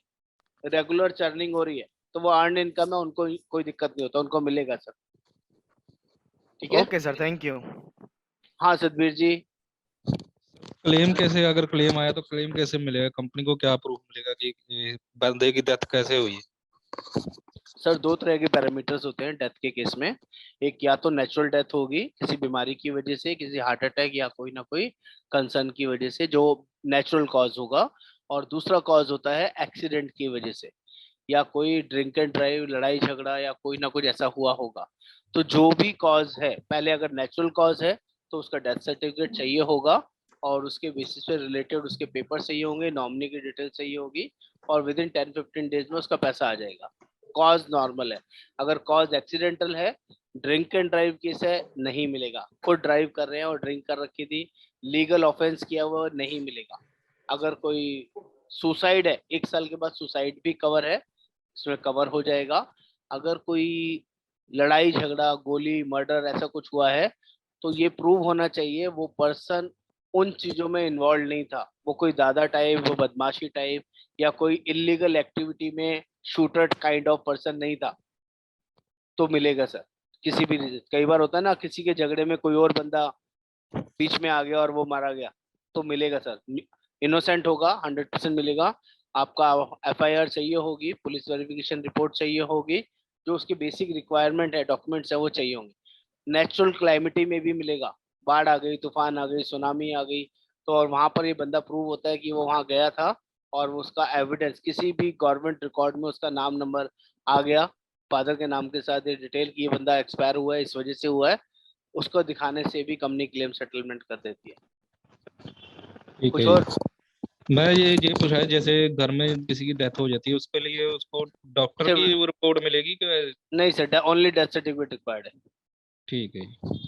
रेगुलर चर्निंग हो रही है, तो वो अर्न इनकम है, उनको कोई दिक्कत नहीं होता, उनको मिलेगा सर। ठीक है। Okay sir, thank you. हाँ सतबीर जी। क्लेम कैसे, अगर क्लेम आया तो क्लेम कैसे मिलेगा? कंपनी को क्या प्रूफ मिलेगा कि ये बंदे की डेथ कैसे हुई है? सर दो तरह के पैरामीटर्स होते हैं डेथ के केस में। एक, या तो नेचुरल डेथ होगी किसी बीमारी की वजह से, किसी हार्ट अटैक या कोई ना कोई कंसर्न की वजह से, जो नेचुरल कॉज होगा। और दूसरा कॉज होता है एक्सीडेंट की वजह से, या कोई ड्रिंक एंड ड्राइव, लड़ाई झगड़ा या कोई ना कुछ ऐसा हुआ होगा। तो जो भी कॉज है, पहले अगर नेचुरल कॉज है तो उसका डेथ सर्टिफिकेट चाहिए होगा, और उसके बेसिस पे रिलेटेड उसके पेपर चाहिए होंगे, नॉमिनी की डिटेल चाहिए होगी, और विद इन 10-15 डेज में उसका पैसा आ जाएगा। कॉज नॉर्मल है। अगर कॉज एक्सीडेंटल है, ड्रिंक एंड ड्राइव केस है, नहीं मिलेगा। खुद ड्राइव कर रहे हैं और ड्रिंक कर रखी थी, लीगल ऑफेंस किया हुआ, नहीं मिलेगा। अगर कोई सुसाइड है, 1 साल के बाद सुसाइड भी कवर है, इसमें कवर हो जाएगा। अगर कोई लड़ाई झगड़ा, गोली, मर्डर ऐसा कुछ हुआ है, तो ये प्रूव होना चाहिए वो पर्सन उन चीजों में इन्वॉल्व नहीं था, वो कोई दादा टाइप, वो बदमाशी टाइप या कोई इलीगल एक्टिविटी में शूटर काइंड ऑफ पर्सन नहीं था, तो मिलेगा सर। किसी भी रीजन, कई बार होता है ना, किसी के झगड़े में कोई और बंदा बीच में आ गया और वो मारा गया, तो मिलेगा सर। इनोसेंट होगा, 100% मिलेगा। आपका एफआईआर चाहिए होगी, पुलिस वेरिफिकेशन रिपोर्ट चाहिए होगी, जो उसकी बेसिक रिक्वायरमेंट है, डॉक्यूमेंट्स है, वो चाहिए होंगे। नेचुरल क्लाइमिटी में भी मिलेगा, बाढ़ आ गई, तूफान आ गई, सुनामी आ गई, तो और वहां पर ये बंदा प्रूव होता है कि वो वहां गया था, और उसका एविडेंस किसी भी गवर्नमेंट रिकॉर्ड में उसका नाम नंबर आ गया, फादर के नाम के साथ ये डिटेल कि ये बंदा एक्सपायर हुआ है, इस वजह से हुआ है, उसको दिखाने से भी कंपनी क्लेम सेटलमेंट कर देती है। ठीक कुछ है और? जी। मैं ये पूछा है, जैसे घर में किसी की डेथ हो जाती है, उसके लिए उसको डॉक्टर सिर्फ, की रिपोर्ट मिलेगी कि? नहीं sir, only death certificate required है। ठीक है जी।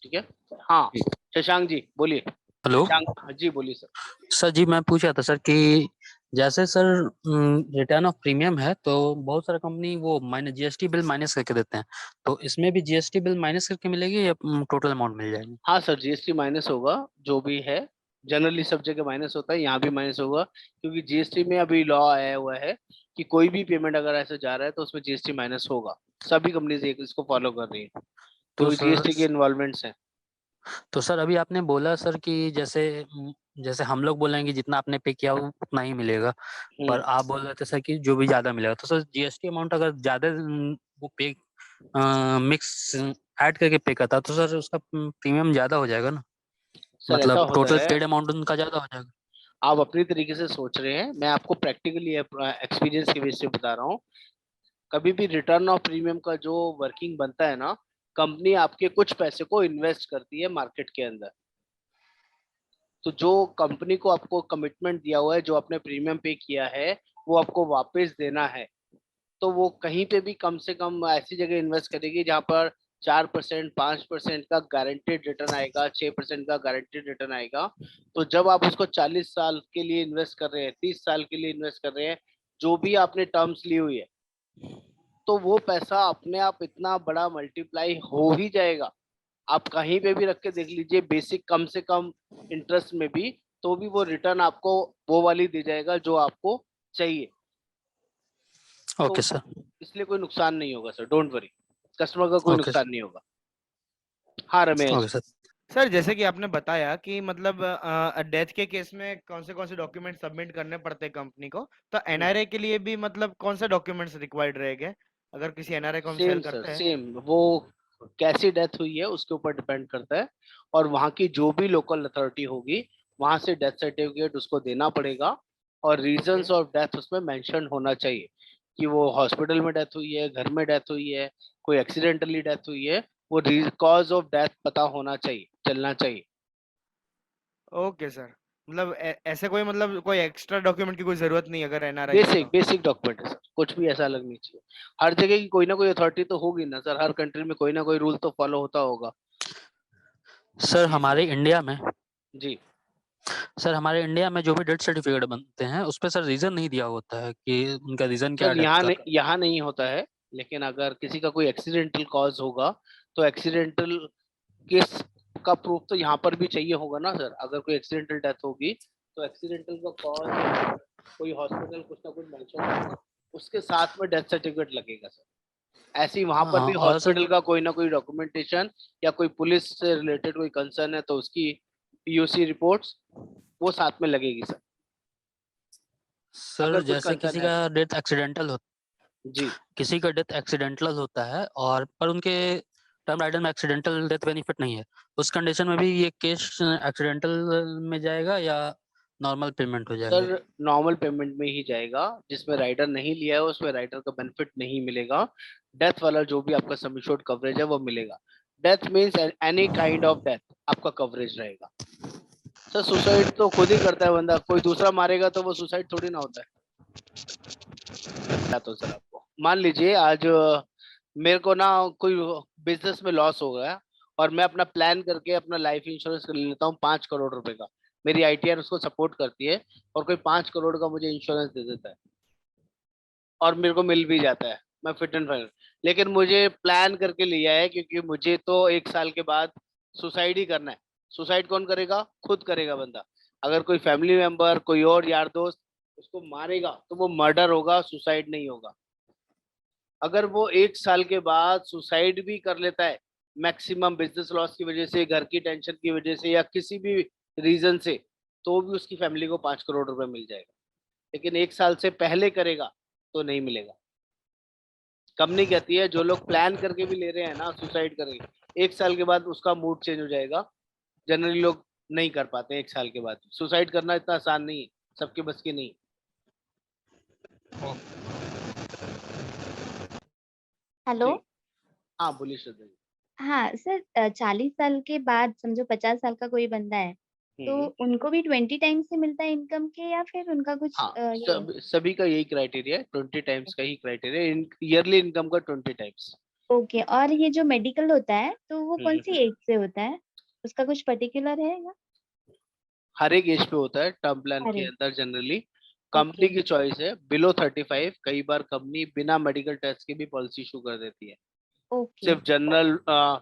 ठीक है। हाँ, ठीक। शशांक जी बोलिए। हेलो शशांक, हाँ जी बोलिए सर। सर जी, मैं पूछ रहा था सर कि जैसे सर रिटर्न ऑफ प्रीमियम है तो बहुत सारा कंपनी वो माइनस जीएसटी बिल माइनस करके देते हैं, तो इसमें भी जीएसटी बिल माइनस करके मिलेगी या टोटल अमाउंट मिल जाएगी? हाँ सर, जीएसटी माइनस होगा, जो भी है। जनरली सब जगह माइनस होता है, यहाँ भी माइनस होगा, क्योंकि जीएसटी में अभी लॉ आया हुआ है कि कोई भी पेमेंट अगर ऐसे जा रहा है तो उसमें जीएसटी माइनस होगा। सभी कंपनीज इसको फॉलो कर रही है, तो क्योंकि सर जीएसटी के इन्वॉल्वमेंट्स हैं। अभी आपने बोला सर कि जैसे जैसे हम लोग बोलेंगे जितना आपने पे किया उतना ही मिलेगा, पर आप बोल रहे थे सर कि जो भी ज्यादा मिलेगा, तो सर जीएसटी अमाउंट अगर ज्यादा वो पे मिक्स ऐड करके पे करता तो सर उसका प्रीमियम ज्यादा हो जाएगा ना, सर ऐसा मतलब होता टोटल है, पेड अमाउंट उनका ज्यादा हो जाएगा। आप अपनी तरीके से सोच रहे हैं, मैं आपको प्रैक्टिकली एक्सपीरियंस की बेस से बता रहा हूँ। कभी भी रिटर्न ऑफ प्रीमियम का जो वर्किंग बनता है ना, कंपनी आपके कुछ पैसे को इन्वेस्ट करती है मार्केट के अंदर। तो जो कंपनी को आपको कमिटमेंट दिया हुआ है, जो आपने प्रीमियम पे किया है, वो आपको वापस देना है, तो वो कहीं पे भी कम से कम ऐसी जगह इन्वेस्ट करेगी जहां पर 4%, 5% का गारंटेड रिटर्न आएगा, 6% का गारंटेड रिटर्न आएगा। तो जब आप उसको 40 साल के लिए इन्वेस्ट कर रहे हैं, 30 साल के लिए इन्वेस्ट कर रहे हैं, जो भी आपने टर्म्स ली हुई है, तो वो पैसा अपने आप इतना बड़ा मल्टीप्लाई हो ही जाएगा। आप कहीं पे भी रख के देख लीजिए, बेसिक कम से कम इंटरेस्ट में भी, तो भी वो रिटर्न आपको वो वाली दे जाएगा जो आपको चाहिए। Okay sir. इसलिए कोई नुकसान नहीं होगा सर, डोंट वरी, कस्टमर का कोई ओके नुकसान नहीं होगा। हाँ रमेश। Okay sir. सर जैसे कि आपने बताया कि मतलब डेथ के केस में कौन से डॉक्यूमेंट सबमिट करने पड़ते हैं कंपनी को, तो एनआरए के लिए भी मतलब कौन से डॉक्यूमेंट्स रिक्वायर्ड रहेंगे अगर किसी एनआरए को हम सेल सेम सर, करते हैं? सेम, वो कैसी डेथ हुई है उसके ऊपर डिपेंड करता है, और वहाँ की जो भी लोकल अथॉरिटी होगी वहां से डेथ सर्टिफिकेट उसको देना पड़ेगा, और रीजंस ऑफ डेथ उसमें मेंशन होना चाहिए कि वो हॉस्पिटल में डेथ हुई है, घर में डेथ हुई है, कोई एक्सीडेंटली डेथ हुई है, वो कॉज ऑफ डेथ पता होना चाहिए, चलना चाहिए। ओके सर, मतलब ऐसे कोई मतलब कोई एक्स्ट्रा डॉक्यूमेंट की कोई जरूरत नहीं अगर एनआरआई है बेसिक तो? बेसिक डॉक्यूमेंट है सर, कुछ भी ऐसा अलग नहीं चाहिए। हर जगह की कोई ना कोई अथॉरिटी तो होगी ना सर, हर कंट्री में कोई ना कोई रूल तो फॉलो होता होगा। सर हमारे इंडिया में जी सर हमारे इंडिया में जो भी डेथ सर्टिफिकेट बनते हैं उस पे सर रीजन नहीं दिया होता है कि उनका रीजन क्या है सर, डेथ का। यहाँ नहीं होता है, लेकिन अगर किसी का कोई एक्सीडेंटल कॉज होगा तो एक्सीडेंटल केस का प्रूफ तो यहाँ पर भी चाहिए होगा ना सर। अगर कोई एक्सीडेंटल डेथ होगी तो एक्सीडेंटल का कॉज, कोई हॉस्पिटल कुछ ना कुछ मेंशन होगा, उसके साथ में डेथ सर्टिफिकेट लगेगा सर। ऐसे ही वहां पर हाँ भी और सर हॉस्पिटल का कोई ना कोई डॉक्यूमेंटेशन, या कोई पुलिस से रिलेटेड कोई कंसर्न है तो उसकी पीओसी रिपोर्ट्स वो साथ में लगेगी सर, सर अगर कुछ जैसे कंसर्न किसी है का तो। डेथ एक्सीडेंटल हो जी किसी का डेथ एक्सीडेंटल होता है और पर उनके टर्म राइडर में एक्सीडेंटल डेथ बेनिफिट नहीं है, उस कंडीशन में भी ये केस एक्सीडेंटल में जाएगा या नॉर्मल पेमेंट हो जाएगा? सर, नॉर्मल पेमेंट में ही जाएगा। जिसमें राइडर नहीं लिया है उसमें राइडर का बेनिफिट नहीं मिलेगा। डेथ वाला जो भी आपका सम एश्योर्ड कवरेज है वो मिलेगा। Death means any kind of death आपका कवरेज रहेगा। सर, सुसाइड तो खुद ही करता है बंदा, कोई दूसरा मारेगा तो वो सुसाइड थोड़ी ना होता है। तो सर आपको मान लीजिए आज मेरे को ना कोई बिजनेस में लॉस हो गया, और मैं अपना प्लान करके अपना लाइफ इंश्योरेंस कर लेता हूँ 5 करोड़ रुपए का, मेरी आईटीआर उसको सपोर्ट करती है, और कोई 5 करोड़ का मुझे इंश्योरेंस दे देता है और मेरे को मिल भी जाता है, मैं फिट एंड फाइन। लेकिन मुझे प्लान करके लिया है क्योंकि मुझे तो 1 साल के बाद सुसाइड ही करना है। सुसाइड कौन करेगा? खुद करेगा बंदा। अगर कोई फैमिली मेंबर, कोई और यार दोस्त उसको मारेगा तो वो मर्डर होगा, सुसाइड नहीं होगा। अगर वो 1 साल के बाद सुसाइड भी कर लेता है, मैक्सिमम बिजनेस लॉस की वजह से, घर की टेंशन की वजह से, या किसी भी रीजन से, तो भी उसकी फैमिली को 5 करोड़ रुपए मिल जाएगा। लेकिन 1 साल से पहले करेगा तो नहीं मिलेगा। कंपनी कहती है जो लोग प्लान करके भी ले रहे हैं ना सुसाइड करेंगे, 1 साल के बाद उसका मूड चेंज हो जाएगा। जनरली लोग नहीं कर पाते 1 साल के बाद। सुसाइड करना इतना आसान नहीं है, सबके बस की नहीं। हेलो। जी हाँ, बोलिए श्रद्धा जी। हाँ सर, 40 साल के बाद समझो 50 साल का कोई बंदा है तो उनको भी 20 टाइम्स से मिलता है इनकम के, या फिर उनका कुछ हाँ, ये है? सभी का यही क्राइटेरिया है, 20 टाइम्स का ही क्राइटेरिया, ईयरली इनकम का 20 टाइम्स। ओके, और ये जो मेडिकल होता है तो वो कौन सी एज से होता है? उसका कुछ पर्टिकुलर है या? हर एक एज पे होता है टर्म प्लान के अरे अंदर जनरली। ओके कंपनी की चॉइस है, बिलो 35 कई बार कंपनी बिना मेडिकल टेस्ट के भी पॉलिसी इशू कर देती है, ओके सिर्फ जनरल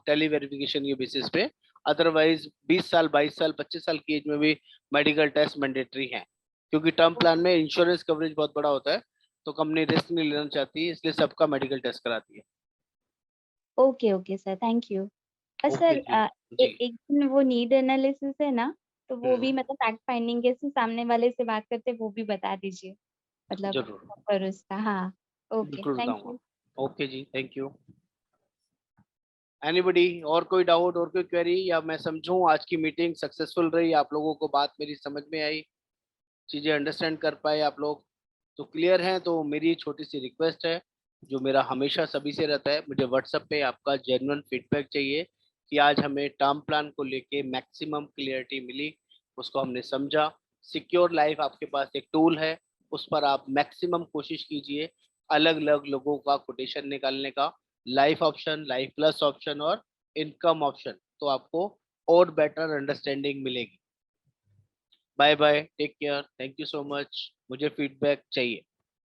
टेली वेरिफिकेशन के बेसिस पे। अदरवाइज 20 साल, 22 साल, 25 साल की एज में भी मेडिकल टेस्ट मैंडेटरी है, क्योंकि टर्म प्लान में इंश्योरेंस कवरेज बहुत बड़ा होता है, तो कंपनी रिस्क नहीं लेना चाहती, इसलिए सबका मेडिकल टेस्ट कराती है। Okay okay sir, thank you. और ओके सर जी। जी एक दिन वो नीड एनालिसिस है ना, तो वो भी मतलब फैक्ट फाइंडिंग कैसे सामने वाले से बात करते हैं वो भी बता दीजिए, मतलब जरूर, पर उसका। हाँ ओके, बिल्कुल थैंक बताऊंगा। यू। ओके जी, थैंक यू। एनीबडी और कोई डाउट और कोई क्वेरी, या मैं समझूं आज की मीटिंग सक्सेसफुल रही, आप लोगों को बात मेरी समझ में आई, चीजें अंडरस्टैंड कर पाए आप लोग, तो क्लियर हैं? तो मेरी छोटी सी रिक्वेस्ट है, जो मेरा हमेशा सभी से रहता है, मुझे व्हाट्सएप पे आपका जेन्युइन फीडबैक चाहिए कि आज हमें टर्म प्लान को लेके मैक्सिमम क्लियरिटी मिली, उसको हमने समझा। सिक्योर लाइफ आपके पास एक टूल है, उस पर आप मैक्सिमम कोशिश कीजिए अलग अलग लोगों का कोटेशन निकालने का, life option, life plus option और इनकम ऑप्शन, तो आपको और बेटर अंडरस्टैंडिंग मिलेगी। Bye bye, take care, thank you so much. मुझे फीडबैक चाहिए।